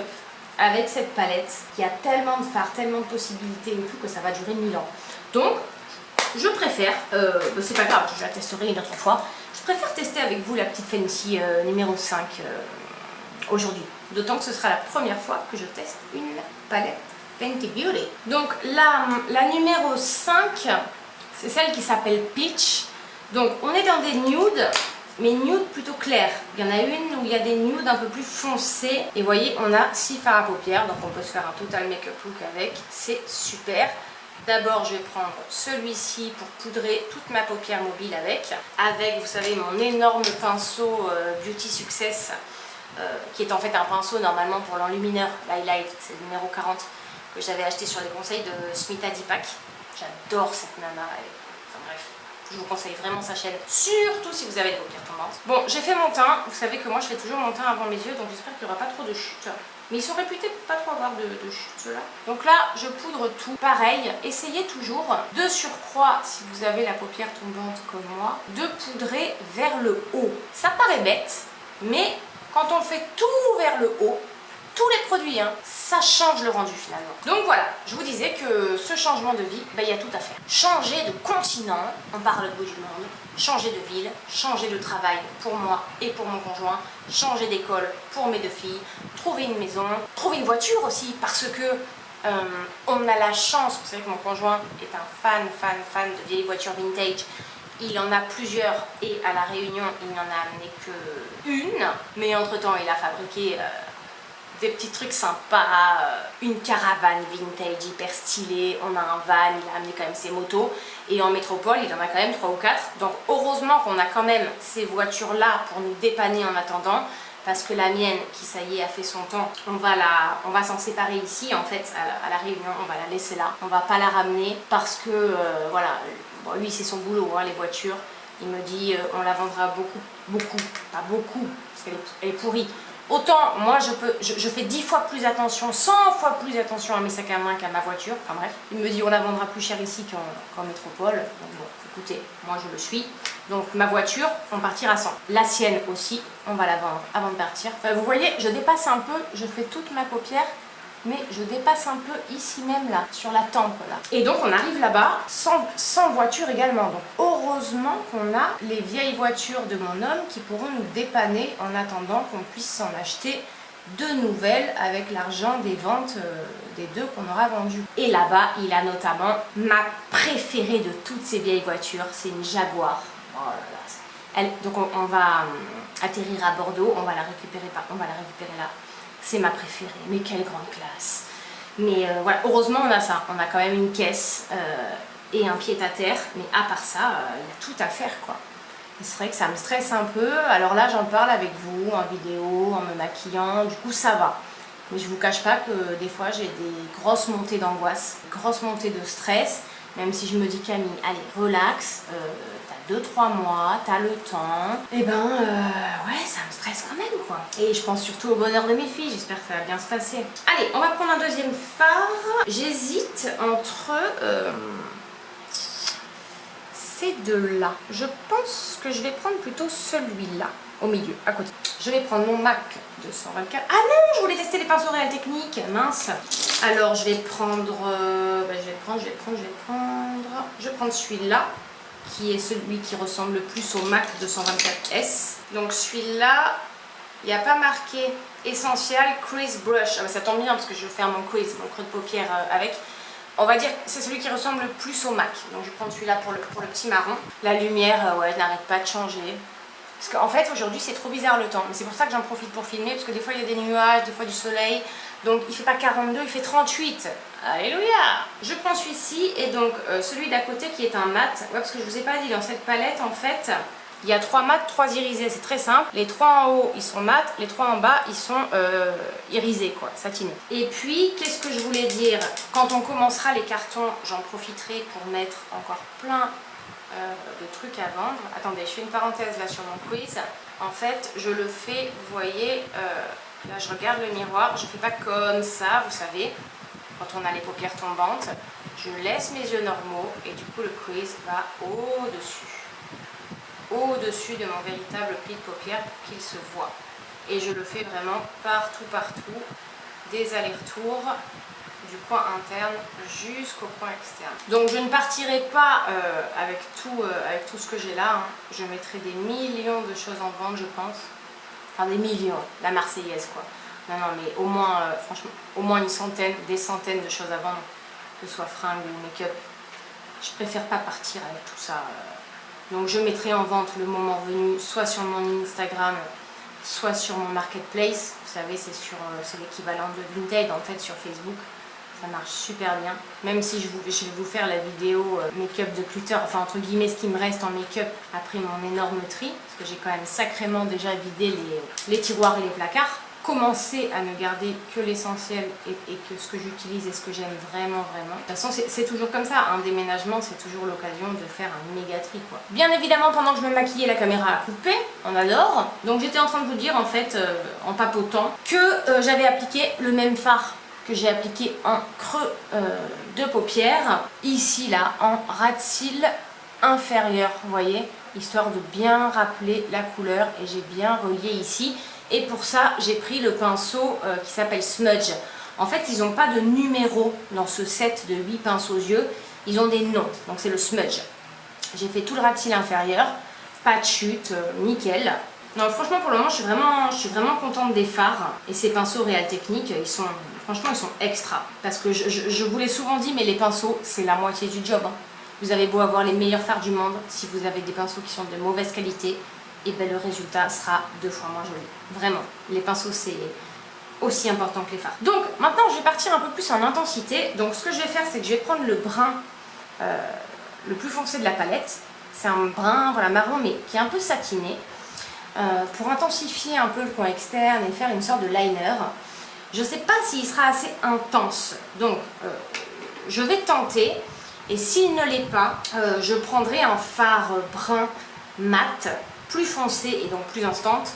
avec cette palette, il y a tellement de fards, tellement de possibilités et tout que ça va durer 1000 ans. Donc, je préfère, c'est pas grave, je la testerai une autre fois, je préfère tester avec vous la petite Fenty numéro 5 aujourd'hui. D'autant que ce sera la première fois que je teste une palette Fenty Beauty. Donc la numéro 5, c'est celle qui s'appelle Peach. Donc on est dans des nudes mais nude plutôt clair. Il y en a une où il y a des nudes un peu plus foncés. Et vous voyez, on a 6 fards à paupières, donc on peut se faire un total make-up look avec. C'est super. D'abord, je vais prendre celui-ci pour poudrer toute ma paupière mobile avec. Avec, vous savez, mon énorme pinceau Beauty Success, qui est en fait un pinceau normalement pour l'enlumineur, l'highlight, c'est le numéro 40, que j'avais acheté sur les conseils de Smita Deepak. J'adore cette nana. Enfin bref. Je vous conseille vraiment sa chaîne, surtout si vous avez des paupières tombantes. Bon, j'ai fait mon teint. Vous savez que moi, je fais toujours mon teint avant mes yeux, donc j'espère qu'il n'y aura pas trop de chutes. Mais ils sont réputés pour pas trop avoir de chutes, ceux-là. Donc là, je poudre tout. Pareil, essayez toujours, de surcroît, si vous avez la paupière tombante comme moi, de poudrer vers le haut. Ça paraît bête, mais quand on fait tout vers le haut, tous les produits, hein, ça change le rendu finalement. Donc voilà, je vous disais que ce changement de vie, il y a tout à faire. Changer de continent, on part à l'autre bout du monde, changer de ville, changer de travail pour moi et pour mon conjoint, changer d'école pour mes 2 filles, trouver une maison, trouver une voiture aussi parce que on a la chance, vous savez que mon conjoint est un fan de vieilles voitures vintage. Il en a plusieurs et à La Réunion, il n'en a amené que une, mais entre-temps, il a fabriqué des petits trucs sympas, une caravane vintage hyper stylée, on a un van, il a amené quand même ses motos, et en métropole il en a quand même 3 ou 4, donc heureusement qu'on a quand même ces voitures là pour nous dépanner en attendant, parce que la mienne qui ça y est a fait son temps, on va s'en séparer ici en fait à la Réunion, on va la laisser là, on va pas la ramener parce que voilà, bon, lui c'est son boulot hein, les voitures, il me dit on la vendra beaucoup, pas beaucoup, parce qu'elle est pourrie. Autant moi je fais 10 fois plus attention, 100 fois plus attention à mes sacs à main qu'à ma voiture, enfin bref. Il me dit on la vendra plus cher ici qu'en métropole, donc bon écoutez, moi je le suis. Donc ma voiture, on partira sans. La sienne aussi, on va la vendre avant de partir. Vous voyez, je dépasse un peu, je fais toute ma paupière, mais je dépasse un peu ici même là, sur la tempe là. Et donc on arrive là-bas sans voiture également. Donc heureusement qu'on a les vieilles voitures de mon homme qui pourront nous dépanner en attendant qu'on puisse s'en acheter de nouvelles avec l'argent des ventes des 2 qu'on aura vendues. Et là-bas, il a notamment ma préférée de toutes ces vieilles voitures, c'est une Jaguar. Oh là là. Donc on va atterrir à Bordeaux, on va la récupérer là. C'est ma préférée, mais quelle grande classe. Mais voilà, heureusement on a ça, on a quand même une caisse et un pied-à-terre, mais à part ça, il y a tout à faire quoi. Et c'est vrai que ça me stresse un peu, alors là j'en parle avec vous en vidéo, en me maquillant, du coup ça va. Mais je vous cache pas que des fois j'ai des grosses montées d'angoisse, grosses montées de stress, même si je me dis Camille, allez relax, t'as 2-3 mois, t'as le temps, et ben ouais ça me stresse quand même quoi. Et je pense surtout au bonheur de mes filles, j'espère que ça va bien se passer. Allez, on va prendre un deuxième fard, j'hésite entre ces 2-là. Je pense que je vais prendre plutôt celui-là, au milieu, à côté. Je vais prendre mon MAC 224. Ah non, je voulais tester les pinceaux Réal Techniques, mince. Alors je vais prendre, je vais prendre celui-là, qui est celui qui ressemble le plus au MAC 224S. Donc celui-là, il n'y a pas marqué Essential Crease Brush. Ah bah ça tombe bien parce que je vais faire mon crease, mon creux de paupière avec. On va dire que c'est celui qui ressemble le plus au MAC. Donc je vais prendre celui-là pour le petit marron. La lumière, ouais, n'arrête pas de changer. Parce qu'en fait, aujourd'hui, c'est trop bizarre le temps. Mais c'est pour ça que j'en profite pour filmer. Parce que des fois, il y a des nuages, des fois du soleil. Donc il fait pas 42, il fait 38. Alléluia! Je prends celui-ci et donc celui d'à côté qui est un mat. Ouais, parce que je vous ai pas dit, dans cette palette, en fait, il y a 3 mats, 3 irisés. C'est très simple. Les 3 en haut, ils sont mat. Les 3 en bas, ils sont irisés, quoi, satinés. Et puis, qu'est-ce que je voulais dire? Quand on commencera les cartons, j'en profiterai pour mettre encore plein de trucs à vendre. Attendez, je fais une parenthèse là sur mon quiz. En fait, je le fais, vous voyez, là je regarde le miroir, je fais pas comme ça, vous savez, quand on a les paupières tombantes. Je laisse mes yeux normaux et du coup le quiz va au-dessus de mon véritable pli de paupières pour qu'il se voit. Et je le fais vraiment partout, des allers-retours du coin interne jusqu'au coin externe. Donc je ne partirai pas avec tout ce que j'ai là, hein. Je mettrai des millions de choses en vente, je pense. Enfin des millions, la Marseillaise quoi. Non mais au moins, franchement, au moins une centaine, des centaines de choses à vendre, que ce soit fringues ou make-up. Je préfère pas partir avec tout ça Donc je mettrai en vente le moment venu, soit sur mon Instagram, soit sur mon marketplace. Vous savez, c'est l'équivalent de Vinted en fait sur Facebook. Ça marche super bien. Même si je vais vous faire la vidéo make-up de Clutter, enfin entre guillemets ce qui me reste en make-up après mon énorme tri, parce que j'ai quand même sacrément déjà vidé les tiroirs et les placards. Commencer à ne garder que l'essentiel et que ce que j'utilise et ce que j'aime vraiment. De toute façon, c'est toujours comme ça. Un déménagement, c'est toujours l'occasion de faire un méga tri, quoi. Bien évidemment, pendant que je me maquillais, la caméra a coupé. On adore. Donc j'étais en train de vous dire, en fait, en papotant, que j'avais appliqué le même fard que j'ai appliqué en creux de paupière. Ici, là, en ras de cils inférieur, vous voyez, histoire de bien rappeler la couleur. Et j'ai bien relié ici. Et pour ça, j'ai pris le pinceau qui s'appelle Smudge. En fait, ils n'ont pas de numéro dans ce set de 8 pinceaux aux yeux. Ils ont des noms. Donc c'est le Smudge. J'ai fait tout le ras de cils inférieur. Pas de chute, nickel. Non, franchement, pour le moment, je suis vraiment contente des fards. Et ces pinceaux Real Technique, franchement, ils sont extra. Parce que je vous l'ai souvent dit, mais les pinceaux, c'est la moitié du job. Hein. Vous avez beau avoir les meilleurs fards du monde, si vous avez des pinceaux qui sont de mauvaise qualité, et bien le résultat sera 2 fois moins joli. Vraiment, les pinceaux c'est aussi important que les fards. Donc maintenant je vais partir un peu plus en intensité. Donc ce que je vais faire, c'est que je vais prendre le brun le plus foncé de la palette. C'est un brun voilà, marron mais qui est un peu satiné. Pour intensifier un peu le coin externe et faire une sorte de liner. Je ne sais pas s'il sera assez intense. Donc je vais tenter. Et s'il ne l'est pas, je prendrai un fard brun mat plus foncé et donc plus intense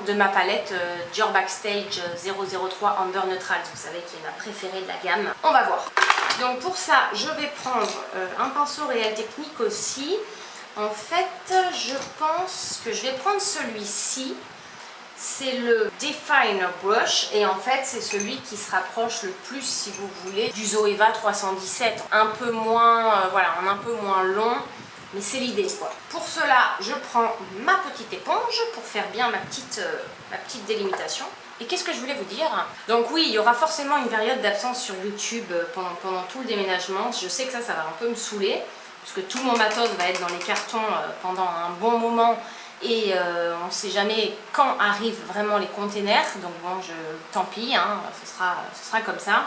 de ma palette Dior Backstage 003 Amber Neutral, vous savez qui est ma préférée de la gamme. On va voir. Donc pour ça, je vais prendre un pinceau Real Technique aussi. En fait, je pense que je vais prendre celui-ci. C'est le Definer Brush et en fait c'est celui qui se rapproche le plus, si vous voulez, du Zoeva 317. Un peu moins, voilà, un peu moins long. Mais c'est l'idée quoi. Pour cela, je prends ma petite éponge pour faire bien ma petite délimitation. Et qu'est-ce que je voulais vous dire? Donc oui, il y aura forcément une période d'absence sur YouTube pendant tout le déménagement. Je sais que ça va un peu me saouler, puisque tout mon matos va être dans les cartons pendant un bon moment. Et on ne sait jamais quand arrivent vraiment les containers. Donc bon, tant pis, hein, ce sera comme ça.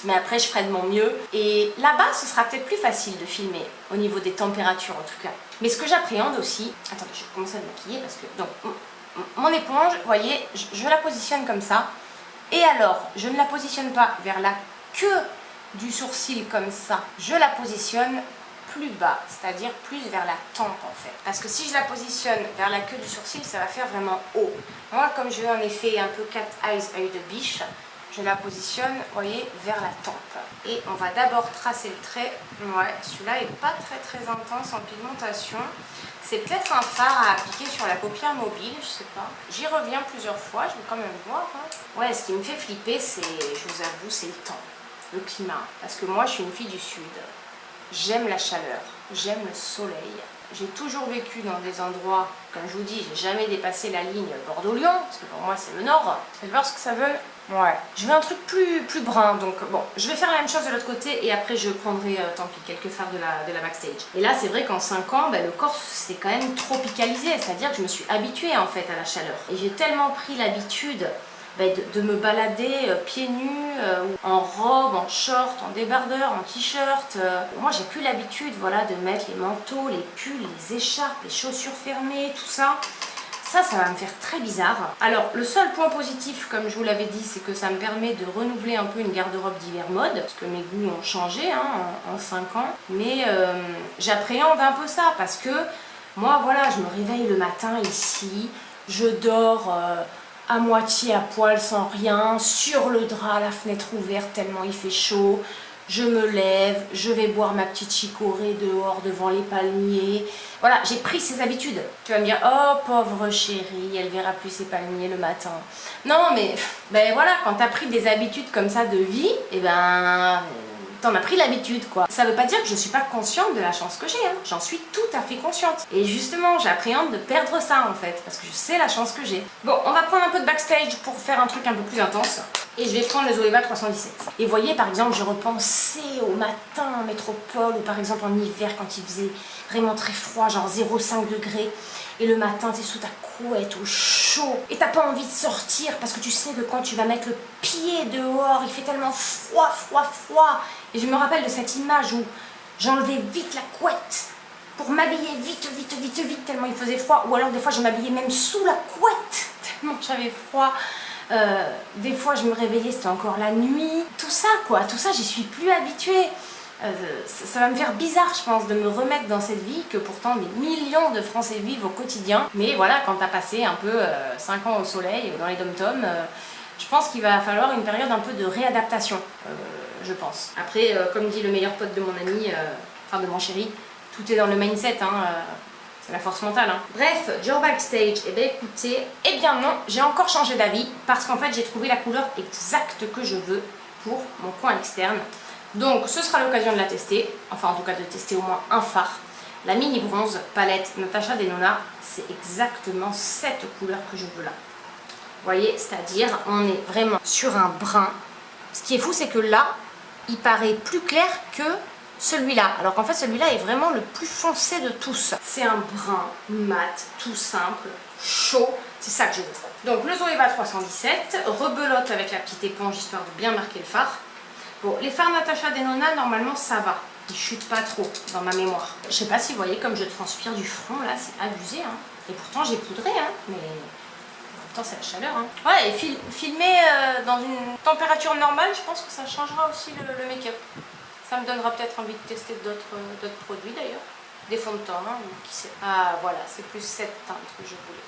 Mais après je ferai de mon mieux et là-bas ce sera peut-être plus facile de filmer au niveau des températures en tout cas. Mais ce que j'appréhende aussi, attendez, je vais commencer à me maquiller parce que donc mon éponge, vous voyez, je la positionne comme ça et alors je ne la positionne pas vers la queue du sourcil comme ça, je la positionne plus bas, c'est-à-dire plus vers la tempe en fait. Parce que si je la positionne vers la queue du sourcil, ça va faire vraiment haut. Moi comme je veux un effet un peu cat eyes, œil de biche, je la positionne, vous voyez, vers la tempe. Et on va d'abord tracer le trait. Ouais, celui-là n'est pas très intense en pigmentation. C'est peut-être un fard à appliquer sur la paupière mobile, je sais pas. J'y reviens plusieurs fois, je vais quand même voir. Hein. Ouais, ce qui me fait flipper, c'est, je vous avoue, c'est le temps, le climat. Parce que moi, je suis une fille du Sud. J'aime la chaleur, j'aime le soleil. J'ai toujours vécu dans des endroits, comme je vous dis, j'ai jamais dépassé la ligne Bordeaux-Lyon, parce que pour moi c'est le nord. Vous allez voir ce que ça veut. Ouais, je veux un truc plus brun, donc bon, je vais faire la même chose de l'autre côté et après je prendrai, tant pis, quelques fards de la Backstage. Et là c'est vrai qu'en 5 ans, le corps s'est quand même tropicalisé, c'est-à-dire que je me suis habituée en fait à la chaleur. Et j'ai tellement pris l'habitude de me balader pieds nus, en robe, en short, en débardeur, en t-shirt. Moi j'ai plus l'habitude voilà, de mettre les manteaux, les pulls, les écharpes, les chaussures fermées, tout ça. Ça va me faire très bizarre. Alors le seul point positif, comme je vous l'avais dit, c'est que ça me permet de renouveler un peu une garde-robe d'hiver mode, parce que mes goûts ont changé hein, en 5 ans. Mais j'appréhende un peu ça, parce que moi voilà, je me réveille le matin ici, je dors à moitié à poil sans rien, sur le drap, la fenêtre ouverte tellement il fait chaud. Je me lève, je vais boire ma petite chicorée dehors devant les palmiers. Voilà, j'ai pris ces habitudes. Tu vas me dire, oh pauvre chérie, elle verra plus ses palmiers le matin. Non mais, voilà, quand t'as pris des habitudes comme ça de vie, t'en as pris l'habitude quoi. Ça veut pas dire que je suis pas consciente de la chance que j'ai, hein. J'en suis tout à fait consciente. Et justement, j'appréhende de perdre ça en fait, parce que je sais la chance que j'ai. Bon, on va prendre un peu de Backstage pour faire un truc un peu plus intense. et je vais prendre le Zoeva 317. Et vous voyez, par exemple, je repensais au matin en métropole, ou par exemple en hiver quand il faisait vraiment très froid, genre 0,5 degrés. Et le matin, t'es sous ta couette au chaud. Et t'as pas envie de sortir parce que tu sais que quand tu vas mettre le pied dehors, il fait tellement froid, froid, froid. Et je me rappelle de cette image où j'enlevais vite la couette pour m'habiller vite, vite, vite, vite, tellement il faisait froid. Ou alors des fois, je m'habillais même sous la couette, tellement j'avais froid. Des fois, je me réveillais, c'était encore la nuit. Tout ça, quoi, tout ça, j'y suis plus habituée. Ça va me faire bizarre, je pense, de me remettre dans cette vie que pourtant des millions de Français vivent au quotidien. Mais voilà, quand t'as passé un peu 5 ans au soleil, dans les dom-toms, je pense qu'il va falloir une période un peu de réadaptation, je pense. Après, comme dit le meilleur pote de mon ami, enfin de mon chéri, tout est dans le mindset, hein, c'est la force mentale. Hein. Bref, Joe Backstage, eh bien écoutez, eh bien non, j'ai encore changé d'avis parce qu'en fait j'ai trouvé la couleur exacte que je veux pour mon coin externe. Donc ce sera l'occasion de la tester, enfin en tout cas de tester au moins un fard. La mini bronze palette Natasha Denona, c'est exactement cette couleur que je veux là. Vous voyez, c'est-à-dire on est vraiment sur un brun. Ce qui est fou, c'est que là, il paraît plus clair que celui-là. Alors qu'en fait celui-là est vraiment le plus foncé de tous. C'est un brun mat, tout simple, chaud, c'est ça que je veux. Donc le Zoeva 317, rebelote avec la petite éponge histoire de bien marquer le fard. Bon, les fards Natasha Denona, normalement, ça va. Ils chutent pas trop dans ma mémoire. Je sais pas si vous voyez comme je transpire du front, là, c'est abusé. Hein. Et pourtant, j'ai poudré, hein, mais en même temps, c'est la chaleur. Hein. Ouais, et filmer dans une température normale, je pense que ça changera aussi le make-up. Ça me donnera peut-être envie de tester d'autres produits, d'ailleurs. Des fonds de teint, hein, qui sait. Ah, voilà, c'est plus cette teinte que je voulais.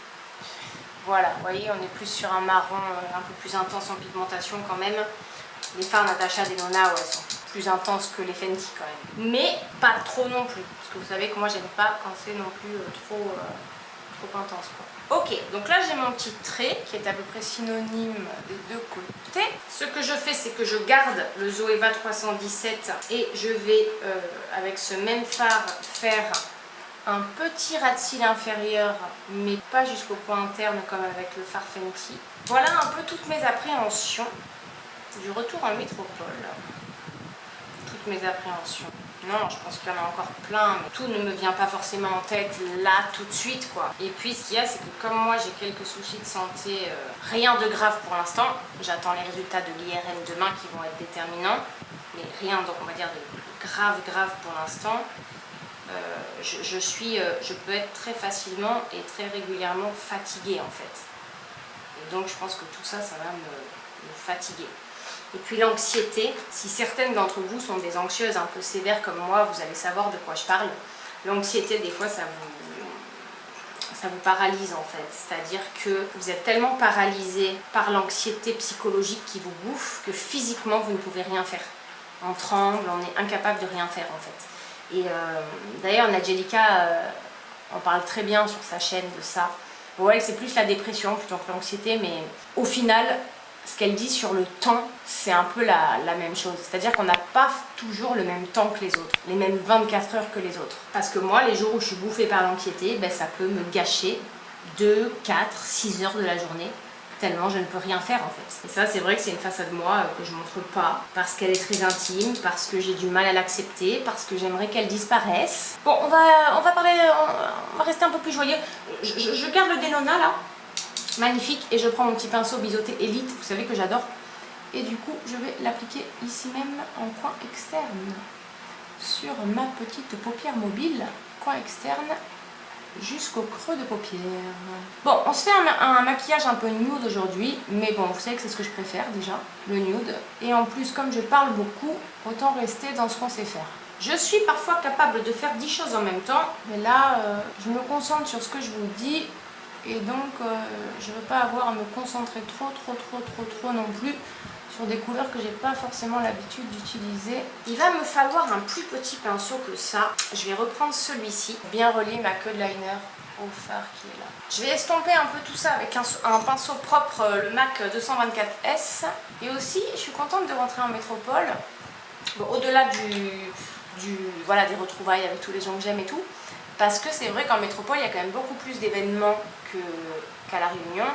Voilà, vous voyez, on est plus sur un marron un peu plus intense en pigmentation quand même. Les fards Natasha Denona, ouais, sont plus intenses que les Fenty quand même. Mais pas trop non plus. Parce que vous savez que moi j'aime pas quand c'est non plus trop intense. Quoi. Ok, donc là j'ai mon petit trait qui est à peu près synonyme des deux côtés. Ce que je fais, c'est que je garde le Zoeva 317 et je vais avec ce même fard faire un petit ras de cils inférieur, mais pas jusqu'au point interne comme avec le fard Fenty. Voilà un peu toutes mes appréhensions du retour en métropole. Toutes mes appréhensions. Non, je pense qu'il y en a encore plein, mais tout ne me vient pas forcément en tête là tout de suite, quoi. Et puis ce qu'il y a, c'est que comme moi j'ai quelques soucis de santé, rien de grave pour l'instant. J'attends les résultats de l'IRM demain qui vont être déterminants, mais rien, donc on va dire de grave pour l'instant. Je peux être très facilement et très régulièrement fatiguée en fait. Et donc je pense que tout ça, ça va me fatiguer. Et puis l'anxiété, si certaines d'entre vous sont des anxieuses un peu sévères comme moi, vous allez savoir de quoi je parle. L'anxiété, des fois, ça vous paralyse en fait. C'est-à-dire que vous êtes tellement paralysé par l'anxiété psychologique qui vous bouffe que physiquement, vous ne pouvez rien faire. On tremble, on est incapable de rien faire en fait. Et d'ailleurs, Nadjelika en parle très bien sur sa chaîne de ça. Bon, elle, c'est plus la dépression plutôt que l'anxiété, mais au final, ce qu'elle dit sur le temps, c'est un peu la même chose. C'est-à-dire qu'on n'a pas toujours le même temps que les autres, les mêmes 24 heures que les autres. Parce que moi, les jours où je suis bouffée par l'anxiété, ben, ça peut me gâcher 2, 4, 6 heures de la journée, tellement je ne peux rien faire en fait. Et ça, c'est vrai que c'est une façade de moi que je ne montre pas, parce qu'elle est très intime, parce que j'ai du mal à l'accepter, parce que j'aimerais qu'elle disparaisse. Bon, on va rester un peu plus joyeux. Je garde le Denona là. Magnifique, et je prends mon petit pinceau biseauté Elite, vous savez que j'adore, et du coup je vais l'appliquer ici même en coin externe sur ma petite paupière mobile, coin externe jusqu'au creux de paupière. Bon, on se fait un maquillage un peu nude aujourd'hui, mais bon, vous savez que c'est ce que je préfère déjà, le nude, et en plus comme je parle beaucoup, autant rester dans ce qu'on sait faire. Je suis parfois capable de faire 10 choses en même temps, mais là je me concentre sur ce que je vous dis. Et donc, je ne veux pas avoir à me concentrer trop non plus sur des couleurs que j'ai pas forcément l'habitude d'utiliser. Il va me falloir un plus petit pinceau que ça. Je vais reprendre celui-ci, bien relier ma queue de liner au fard qui est là. Je vais estomper un peu tout ça avec un pinceau propre, le MAC 224S. Et aussi, je suis contente de rentrer en métropole. Bon, au-delà voilà, des retrouvailles avec tous les gens que j'aime et tout. Parce que c'est vrai qu'en métropole, il y a quand même beaucoup plus d'événements qu'à La Réunion.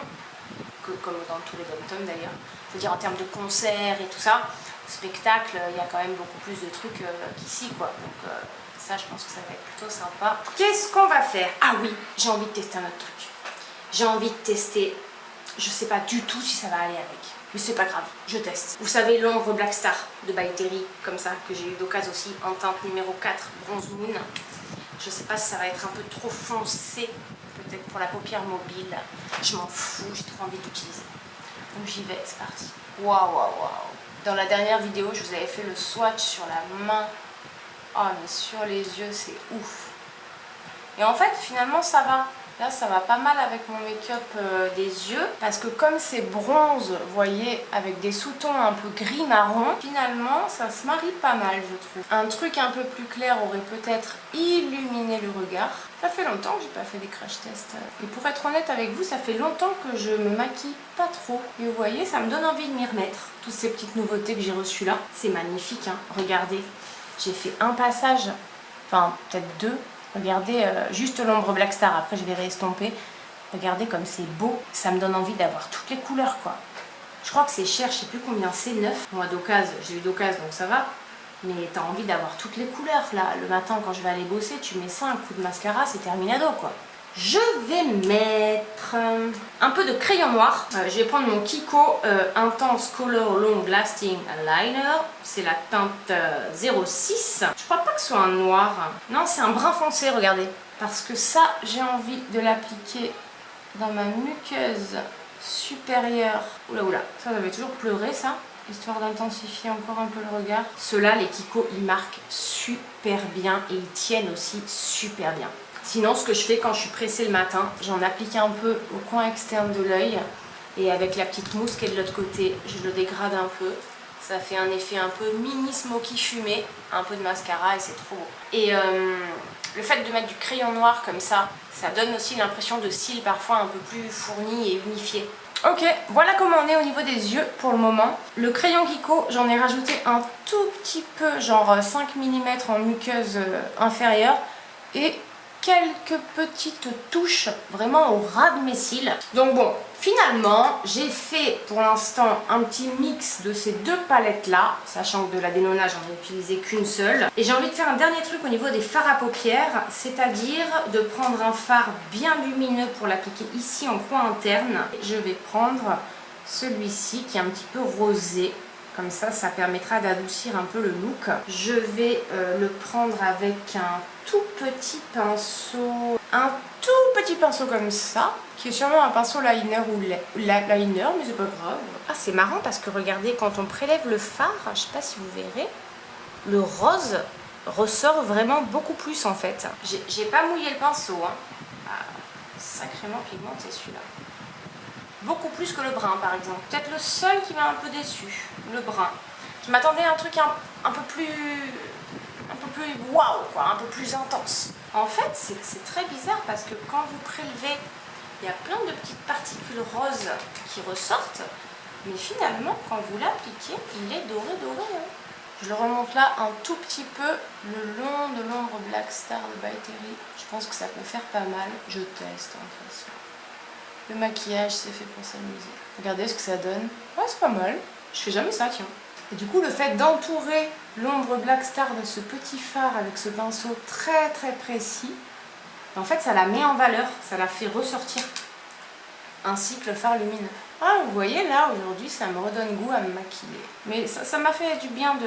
que comme dans tous les dom-toms d'ailleurs. Je veux dire en termes de concerts et tout ça, spectacle, il y a quand même beaucoup plus de trucs qu'ici quoi. Donc ça je pense que ça va être plutôt sympa. Qu'est-ce qu'on va faire? Ah oui, j'ai envie de tester un autre truc. J'ai envie de tester, je sais pas du tout si ça va aller avec. Mais c'est pas grave, je teste. Vous savez l'ombre Black Star de By Terry, comme ça, que j'ai eu d'occasion aussi en teinte numéro 4, Bronze Moon. Je sais pas si ça va être un peu trop foncé, peut-être pour la paupière mobile. Je m'en fous, j'ai trop envie d'utiliser. Donc j'y vais, c'est parti. Waouh, waouh, waouh. Dans la dernière vidéo, je vous avais fait le swatch sur la main. Oh, mais sur les yeux, c'est ouf. Et en fait, finalement, ça va. Là, ça va pas mal avec mon make-up des yeux. Parce que comme c'est bronze, vous voyez, avec des sous-tons un peu gris-marron, finalement, ça se marie pas mal, je trouve. Un truc un peu plus clair aurait peut-être illuminé le regard. Ça fait longtemps que j'ai pas fait des crash tests. Et pour être honnête avec vous, ça fait longtemps que je me maquille pas trop. Et vous voyez, ça me donne envie de m'y remettre. Toutes ces petites nouveautés que j'ai reçues là, c'est magnifique, hein. Regardez, j'ai fait un passage, enfin peut-être deux. Regardez juste l'ombre Black Star, après je vais réestomper. Regardez comme c'est beau, ça me donne envie d'avoir toutes les couleurs quoi. Je crois que c'est cher, je sais plus combien c'est, 9. Moi d'occasion, j'ai eu d'occasion donc ça va. Mais t'as envie d'avoir toutes les couleurs là. Le matin quand je vais aller bosser, tu mets ça, un coup de mascara, c'est terminado quoi. Je vais mettre un peu de crayon noir. Je vais prendre mon Kiko Intense Color Long Lasting Liner. C'est la teinte 06. Je crois pas que ce soit un noir. Non, c'est un brun foncé, regardez. Parce que ça, j'ai envie de l'appliquer dans ma muqueuse supérieure. Oula, oula. Ça avait toujours pleuré, ça. Histoire d'intensifier encore un peu le regard. Ceux-là, les Kiko, ils marquent super bien et ils tiennent aussi super bien. Sinon, ce que je fais quand je suis pressée le matin, j'en applique un peu au coin externe de l'œil. Et avec la petite mousse qui est de l'autre côté, je le dégrade un peu. Ça fait un effet un peu mini smoky fumé. Un peu de mascara et c'est trop beau. Et le fait de mettre du crayon noir comme ça donne aussi l'impression de cils parfois un peu plus fournis et unifiés. Ok, voilà comment on est au niveau des yeux pour le moment. Le crayon Kiko, j'en ai rajouté un tout petit peu, genre 5 mm en muqueuse inférieure. Et quelques petites touches vraiment au ras de mes cils. Donc bon, finalement, j'ai fait pour l'instant un petit mix de ces deux palettes là, sachant que de la Denona, j'en ai utilisé qu'une seule. Et j'ai envie de faire un dernier truc au niveau des fards à paupières, c'est-à-dire de prendre un fard bien lumineux pour l'appliquer ici en coin interne. Je vais prendre celui-ci qui est un petit peu rosé. Comme ça permettra d'adoucir un peu le look. Je vais le prendre avec un tout petit pinceau. Un tout petit pinceau comme ça, qui est sûrement un pinceau liner ou liner, mais c'est pas grave. Ah, c'est marrant parce que regardez, quand on prélève le fard, je sais pas si vous verrez, le rose ressort vraiment beaucoup plus en fait. J'ai pas mouillé le pinceau, hein. Ah, sacrément pigmenté celui-là. Beaucoup plus que le brun par exemple. Peut-être le seul qui m'a un peu déçu, le brun. Je m'attendais à un truc un peu plus waouh quoi, un peu plus intense. En fait c'est très bizarre parce que quand vous prélevez, il y a plein de petites particules roses qui ressortent. Mais finalement quand vous l'appliquez, il est doré doré. Hein. Je le remonte là un tout petit peu le long de l'ombre Black Star de By Terry. Je pense que ça peut faire pas mal. Je teste en fait. Le maquillage, c'est fait pour s'amuser. Regardez ce que ça donne. Ouais, c'est pas mal. Je fais jamais ça, tiens. Et du coup, le fait d'entourer l'ombre Black Star de ce petit fard avec ce pinceau très très précis, en fait, ça la met en valeur. Ça la fait ressortir. Ainsi que le fard lumineux. Ah, vous voyez, là, aujourd'hui, ça me redonne goût à me maquiller. Mais ça m'a fait du bien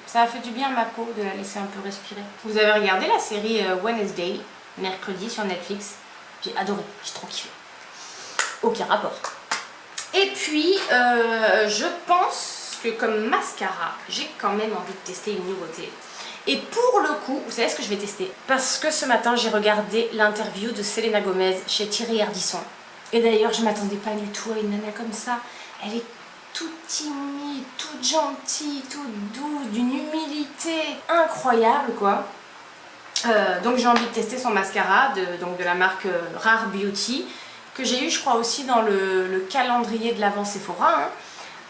ça a fait du bien à ma peau de la laisser un peu respirer. Vous avez regardé la série Wednesday, mercredi sur Netflix? J'ai adoré. J'ai trop kiffé. Aucun rapport. Et puis, je pense que comme mascara, j'ai quand même envie de tester une nouveauté. Et pour le coup, vous savez ce que je vais tester? Parce que ce matin, j'ai regardé l'interview de Selena Gomez chez Thierry Ardisson. Et d'ailleurs, je ne m'attendais pas du tout à une nana comme ça. Elle est toute timide, toute gentille, toute douce, d'une humilité incroyable, quoi. Donc j'ai envie de tester son mascara de la marque Rare Beauty, que j'ai eu je crois aussi dans le calendrier de l'Avent Sephora.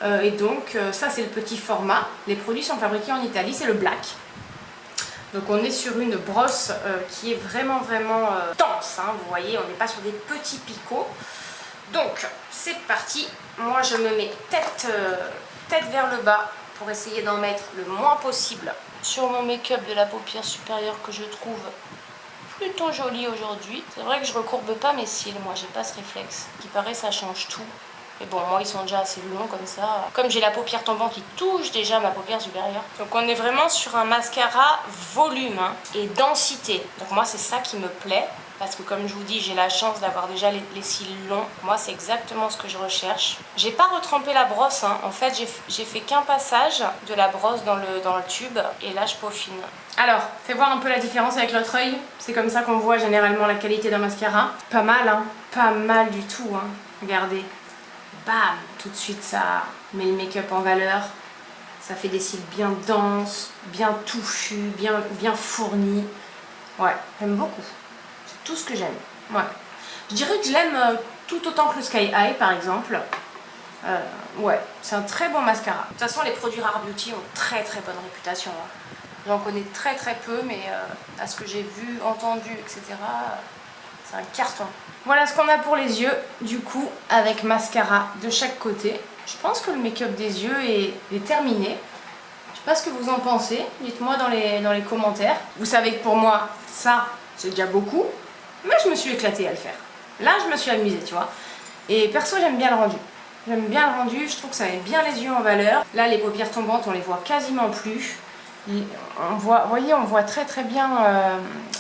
Hein. Et donc ça c'est le petit format. Les produits sont fabriqués en Italie, c'est le black. Donc on est sur une brosse qui est vraiment dense. Hein, vous voyez, on n'est pas sur des petits picots. Donc, c'est parti. Moi, je me mets tête vers le bas pour essayer d'en mettre le moins possible sur mon make-up de la paupière supérieure que je trouve plutôt joli aujourd'hui. C'est vrai que je recourbe pas mes cils, moi j'ai pas ce réflexe. Qui paraît ça change tout. Mais bon, moi ils sont déjà assez longs comme ça. Comme j'ai la paupière tombante qui touche déjà ma paupière supérieure. Donc on est vraiment sur un mascara volume et densité. Donc moi c'est ça qui me plaît. Parce que comme je vous dis, j'ai la chance d'avoir déjà les cils longs. Moi, c'est exactement ce que je recherche. J'ai pas retrempé la brosse, hein. En fait, j'ai fait qu'un passage de la brosse dans le tube. Et là, je peaufine. Alors, fais voir un peu la différence avec l'autre œil. C'est comme ça qu'on voit généralement la qualité d'un mascara. Pas mal, hein. Pas mal du tout, hein. Regardez. Bam! Tout de suite, ça met le make-up en valeur. Ça fait des cils bien denses, bien touchus, bien fournis. Ouais, j'aime beaucoup. Tout ce que j'aime. Ouais. Je dirais que je l'aime tout autant que le Sky High par exemple. Ouais, c'est un très bon mascara. De toute façon, les produits Rare Beauty ont très bonne réputation. Hein. J'en connais très peu, mais à ce que j'ai vu, entendu, etc., c'est un carton. Voilà ce qu'on a pour les yeux, du coup, avec mascara de chaque côté. Je pense que le make-up des yeux est terminé. Je sais pas ce que vous en pensez. Dites-moi dans les commentaires. Vous savez que pour moi, ça, c'est déjà beaucoup. Mais je me suis éclatée à le faire. Là, je me suis amusée, tu vois. Et perso, j'aime bien le rendu. J'aime bien le rendu, je trouve que ça met bien les yeux en valeur. Là, les paupières tombantes, on les voit quasiment plus. On voit, vous voyez, on voit très bien...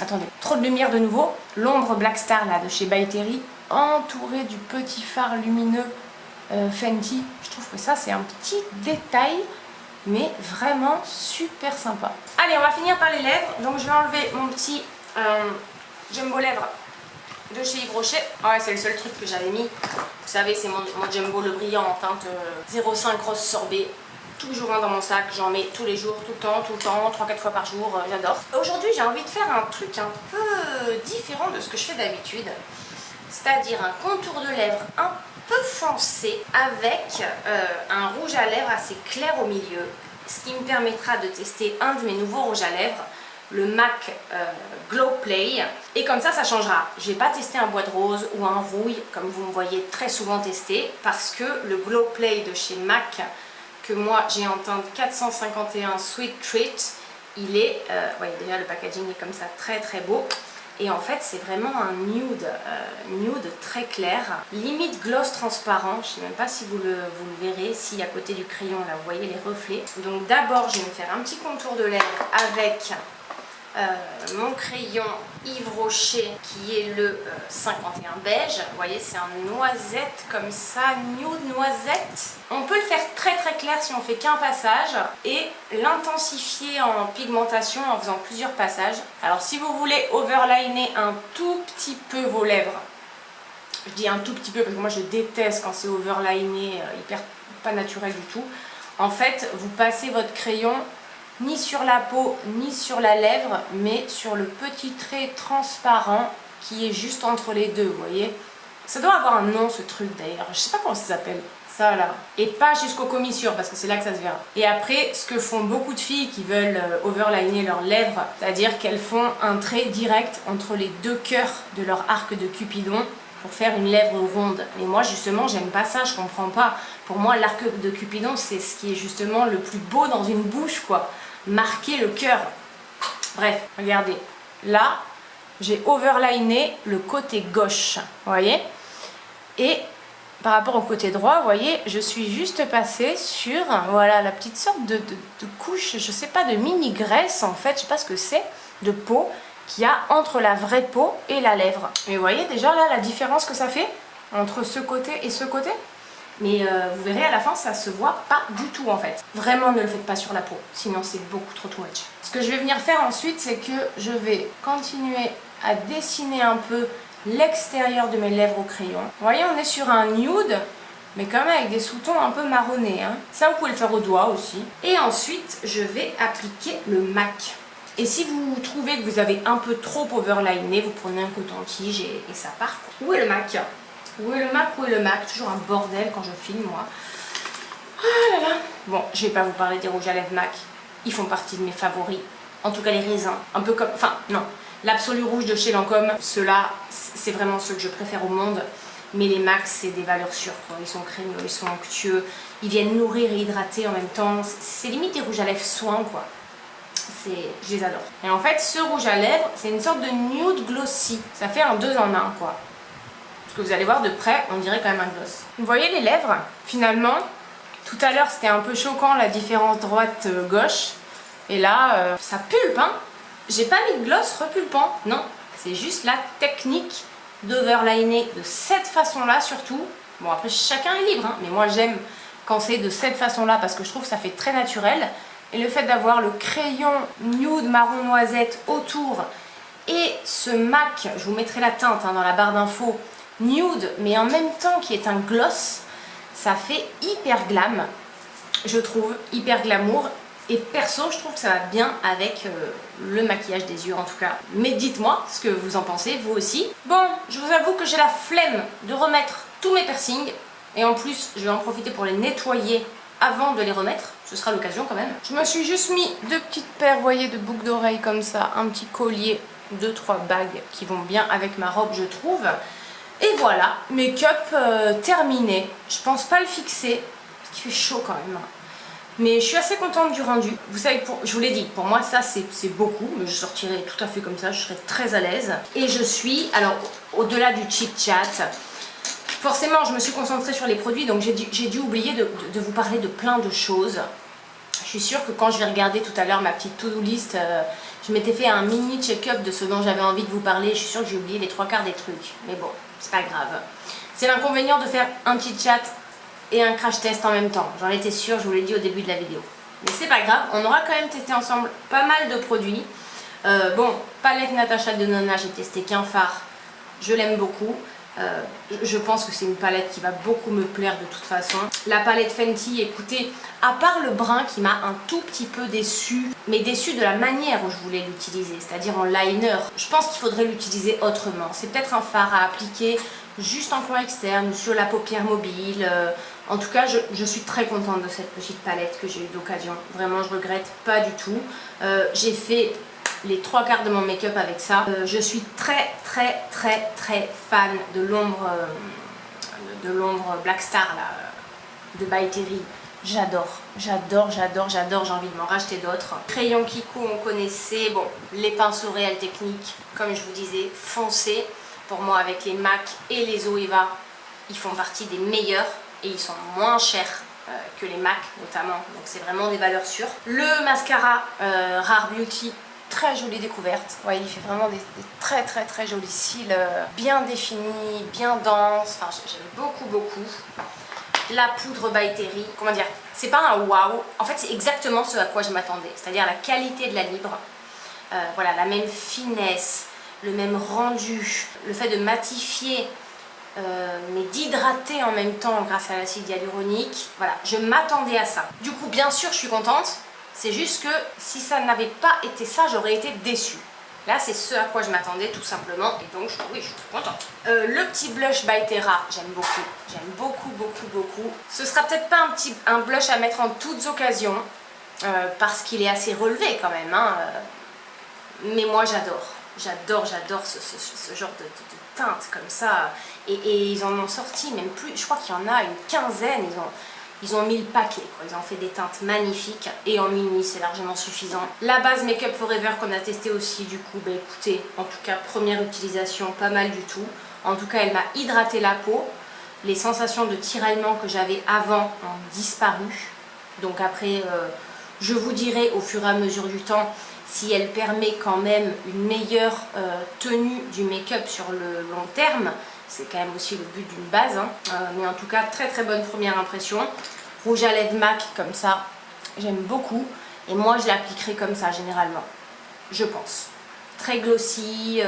attendez, trop de lumière de nouveau. L'ombre Black Star, là, de chez By Terry, entourée du petit phare lumineux Fenty. Je trouve que ça, c'est un petit détail, mais vraiment super sympa. Allez, on va finir par les lèvres. Donc, je vais enlever mon petit... Jumbo Lèvres de chez Yves Rocher. Ouais, c'est le seul truc que j'avais mis. Vous savez, c'est mon Jumbo le brillant en teinte 05 rose sorbet. Toujours un dans mon sac, j'en mets tous les jours, tout le temps, 3-4 fois par jour, j'adore. Aujourd'hui, j'ai envie de faire un truc un peu différent de ce que je fais d'habitude. C'est-à-dire un contour de lèvres un peu foncé avec un rouge à lèvres assez clair au milieu. Ce qui me permettra de tester un de mes nouveaux rouges à lèvres, le MAC Glow Play, et comme ça changera. Je vais pas tester un bois de rose ou un rouille comme vous me voyez très souvent tester, parce que le Glow Play de chez MAC, que moi j'ai en teinte 451 Sweet Treat, il est, voyez déjà le packaging est comme ça, très beau, et en fait c'est vraiment un nude très clair, limite gloss transparent. Je sais même pas si vous le verrez, si à côté du crayon là vous voyez les reflets. Donc d'abord je vais me faire un petit contour de lèvres avec mon crayon Yves Rocher qui est le 51 beige. Vous voyez, c'est un noisette comme ça, nude noisette. On peut le faire très clair si on fait qu'un passage et l'intensifier en pigmentation en faisant plusieurs passages. Alors si vous voulez overliner un tout petit peu vos lèvres, je dis un tout petit peu parce que moi je déteste quand c'est overliné, hyper pas naturel du tout. En fait, vous passez votre crayon ni sur la peau, ni sur la lèvre, mais sur le petit trait transparent qui est juste entre les deux, vous voyez. Ça doit avoir un nom ce truc d'ailleurs, je sais pas comment ça s'appelle, ça là. Et pas jusqu'aux commissures parce que c'est là que ça se verra. Et après, ce que font beaucoup de filles qui veulent overliner leurs lèvres, c'est-à-dire qu'elles font un trait direct entre les deux cœurs de leur arc de Cupidon pour faire une lèvre ronde. Mais moi justement, j'aime pas ça, je comprends pas. Pour moi, l'arc de Cupidon, c'est ce qui est justement le plus beau dans une bouche, quoi. Marquer le cœur. Bref, regardez. Là, j'ai overliné le côté gauche. Vous voyez? Et par rapport au côté droit, vous voyez, je suis juste passée sur, voilà, la petite sorte de couche, je sais pas, de mini graisse en fait, je sais pas ce que c'est, de peau qu'il y a entre la vraie peau et la lèvre. Et vous voyez déjà là la différence que ça fait entre ce côté et ce côté? Mais vous verrez à la fin, ça se voit pas du tout en fait. Vraiment, ne le faites pas sur la peau, sinon c'est beaucoup trop too much. Ce que je vais venir faire ensuite, c'est que je vais continuer à dessiner un peu l'extérieur de mes lèvres au crayon. Vous voyez, on est sur un nude, mais quand même avec des sous-tons un peu marronnés. Hein. Ça, vous pouvez le faire au doigt aussi. Et ensuite, je vais appliquer le MAC. Et si vous trouvez que vous avez un peu trop overliné, vous prenez un coton-tige et ça part. Où est le MAC ? Où est le MAC? Où est le MAC? Toujours un bordel quand je filme, moi. Ah là là. Bon, je vais pas vous parler des rouges à lèvres MAC. Ils font partie de mes favoris. En tout cas, les raisins. Un peu comme... Enfin, non. L'Absolu Rouge de chez Lancôme. Ceux-là, c'est vraiment ceux que je préfère au monde. Mais les MAC, c'est des valeurs sûres, quoi. Ils sont crémeux, ils sont onctueux, ils viennent nourrir et hydrater en même temps. C'est limite des rouges à lèvres soins, quoi. Je les adore. Et en fait, ce rouge à lèvres, c'est une sorte de nude glossy. Ça fait un 2 en 1, quoi. Parce que vous allez voir de près, on dirait quand même un gloss. Vous voyez les lèvres, finalement, tout à l'heure, c'était un peu choquant la différence droite-gauche. Et là, ça pulpe, hein. J'ai pas mis de gloss repulpant, non. C'est juste la technique d'overliner de cette façon-là, surtout. Bon, après, chacun est libre, hein, mais moi, j'aime quand c'est de cette façon-là parce que je trouve que ça fait très naturel. Et le fait d'avoir le crayon nude marron noisette autour et ce MAC, je vous mettrai la teinte hein, dans la barre d'infos, nude, mais en même temps qui est un gloss, ça fait hyper glam, je trouve, hyper glamour. Et perso, je trouve que ça va bien avec le maquillage des yeux en tout cas. Mais dites-moi ce que vous en pensez, vous aussi. Bon, je vous avoue que j'ai la flemme de remettre tous mes piercings. Et en plus, je vais en profiter pour les nettoyer avant de les remettre. Ce sera l'occasion quand même. Je me suis juste mis 2 petites paires, vous voyez, de boucles d'oreilles comme ça. Un petit collier, 2-3 bagues qui vont bien avec ma robe, je trouve. Et voilà, make-up terminé. Je pense pas le fixer, parce qu'il fait chaud quand même. Mais je suis assez contente du rendu. Vous savez, je vous l'ai dit, pour moi ça c'est beaucoup, mais je sortirai tout à fait comme ça, je serai très à l'aise. Et je suis, alors au-delà du chit-chat, forcément je me suis concentrée sur les produits, donc j'ai dû oublier de vous parler de plein de choses. Je suis sûre que quand je vais regarder tout à l'heure ma petite to-do list, je m'étais fait un mini check-up de ce dont j'avais envie de vous parler. Je suis sûre que j'ai oublié les 3/4 des trucs, mais bon, c'est pas grave. C'est l'inconvénient de faire un chit-chat et un crash test en même temps. J'en étais sûre, je vous l'ai dit au début de la vidéo. Mais c'est pas grave, on aura quand même testé ensemble pas mal de produits. Bon, palette Natasha Denona, j'ai testé qu'un fard, je l'aime beaucoup. Je pense que c'est une palette qui va beaucoup me plaire de toute façon. La palette Fenty, écoutez, à part le brun qui m'a un tout petit peu déçue, mais déçue de la manière où je voulais l'utiliser, c'est-à-dire en liner, je pense qu'il faudrait l'utiliser autrement. C'est peut-être un fard à appliquer juste en coin externe, sur la paupière mobile. En tout cas, je suis très contente de cette petite palette que j'ai eu d'occasion. Vraiment, je regrette pas du tout. J'ai fait les 3/4 de mon make-up avec ça. Je suis très fan de l'ombre Black Star là, de By Terry. J'adore, j'ai envie de m'en racheter d'autres. Crayon Kiko, on connaissait. Bon, les pinceaux Real Technique, comme je vous disais, foncés. Pour moi, avec les MAC et les Zoeva, ils font partie des meilleurs et ils sont moins chers que les MAC notamment. Donc c'est vraiment des valeurs sûres. Le mascara Rare Beauty, très jolie découverte. Ouais, il fait vraiment des très jolis cils, bien définis, bien denses. Enfin, j'aime beaucoup. La poudre By Terry, comment dire, c'est pas un waouh. En fait, c'est exactement ce à quoi je m'attendais. C'est-à-dire la qualité de la libre. Voilà, la même finesse, le même rendu, le fait de matifier mais d'hydrater en même temps grâce à l'acide hyaluronique. Voilà, je m'attendais à ça. Du coup, bien sûr, je suis contente. C'est juste que si ça n'avait pas été ça, j'aurais été déçue. Là, c'est ce à quoi je m'attendais tout simplement. Et donc, oui, je suis contente. Le petit blush by Terra, j'aime beaucoup. J'aime beaucoup. Ce sera peut-être pas un blush à mettre en toutes occasions. Parce qu'il est assez relevé quand même. Hein, mais moi, j'adore. J'adore ce genre de teinte comme ça. Et ils en ont sorti même plus. Je crois qu'il y en a une quinzaine. Ils ont mis le paquet, quoi. Ils ont fait des teintes magnifiques et en mini, c'est largement suffisant. La base Make Up Forever qu'on a testé aussi, du coup, bah écoutez, en tout cas, première utilisation, pas mal du tout. En tout cas, elle m'a hydraté la peau. Les sensations de tiraillement que j'avais avant ont disparu. Donc après, je vous dirai au fur et à mesure du temps si elle permet quand même une meilleure tenue du make-up sur le long terme. C'est quand même aussi le but d'une base, hein. Mais en tout cas, très bonne première impression. Rouge à lèvres MAC, comme ça, j'aime beaucoup. Et moi, je l'appliquerai comme ça, généralement. Je pense. Très glossy.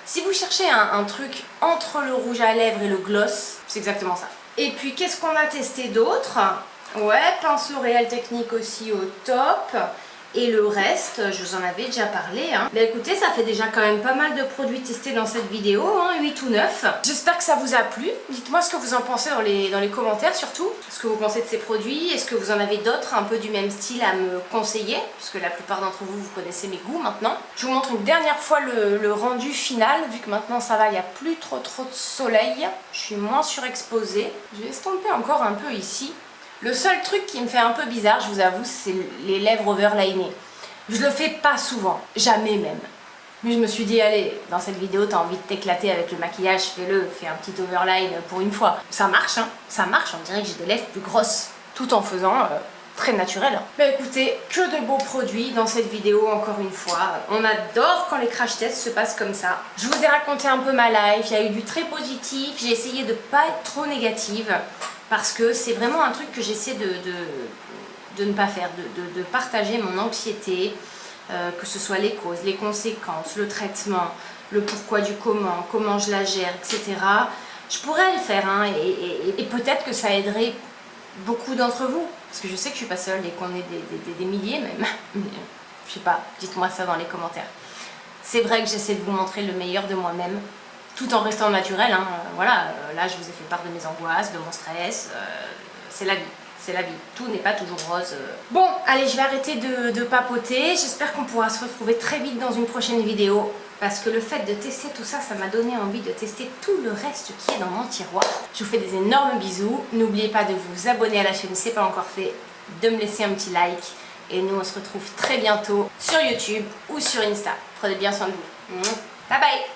Si vous cherchez un truc entre le rouge à lèvres et le gloss, c'est exactement ça. Et puis, qu'est-ce qu'on a testé d'autre? Ouais, pinceau Real Technique aussi au top. Et le reste, je vous en avais déjà parlé. Hein. Mais écoutez, ça fait déjà quand même pas mal de produits testés dans cette vidéo, hein, 8 ou 9. J'espère que ça vous a plu. Dites-moi ce que vous en pensez dans les commentaires surtout. Ce que vous pensez de ces produits. Est-ce que vous en avez d'autres un peu du même style à me conseiller? Puisque la plupart d'entre vous, vous connaissez mes goûts maintenant. Je vous montre une dernière fois le rendu final. Vu que maintenant ça va, il n'y a plus trop de soleil. Je suis moins surexposée. Je vais estomper encore un peu ici. Le seul truc qui me fait un peu bizarre, je vous avoue, c'est les lèvres overlinées. Je le fais pas souvent, jamais même. Mais je me suis dit, allez, dans cette vidéo, t'as envie de t'éclater avec le maquillage, fais-le, fais un petit overline pour une fois. Ça marche, hein, ça marche, on dirait que j'ai des lèvres plus grosses, tout en faisant très naturel. Mais écoutez, que de beaux produits dans cette vidéo, encore une fois. On adore quand les crash tests se passent comme ça. Je vous ai raconté un peu ma life, il y a eu du très positif, j'ai essayé de pas être trop négative. Parce que c'est vraiment un truc que j'essaie de ne pas faire, de partager mon anxiété, que ce soit les causes, les conséquences, le traitement, le pourquoi du comment je la gère, etc. Je pourrais le faire, hein, et peut-être que ça aiderait beaucoup d'entre vous. Parce que je sais que je suis pas seule et qu'on est des milliers même. Je sais pas, dites-moi ça dans les commentaires. C'est vrai que j'essaie de vous montrer le meilleur de moi-même, tout en restant naturel, hein. Voilà, là je vous ai fait part de mes angoisses, de mon stress, c'est la vie, c'est la vie, tout n'est pas toujours rose. Bon, allez, je vais arrêter de papoter, j'espère qu'on pourra se retrouver très vite dans une prochaine vidéo, parce que le fait de tester tout ça, ça m'a donné envie de tester tout le reste qui est dans mon tiroir. Je vous fais des énormes bisous, n'oubliez pas de vous abonner à la chaîne si ce n'est pas encore fait, de me laisser un petit like, et nous on se retrouve très bientôt sur YouTube ou sur Insta. Prenez bien soin de vous. Bye bye.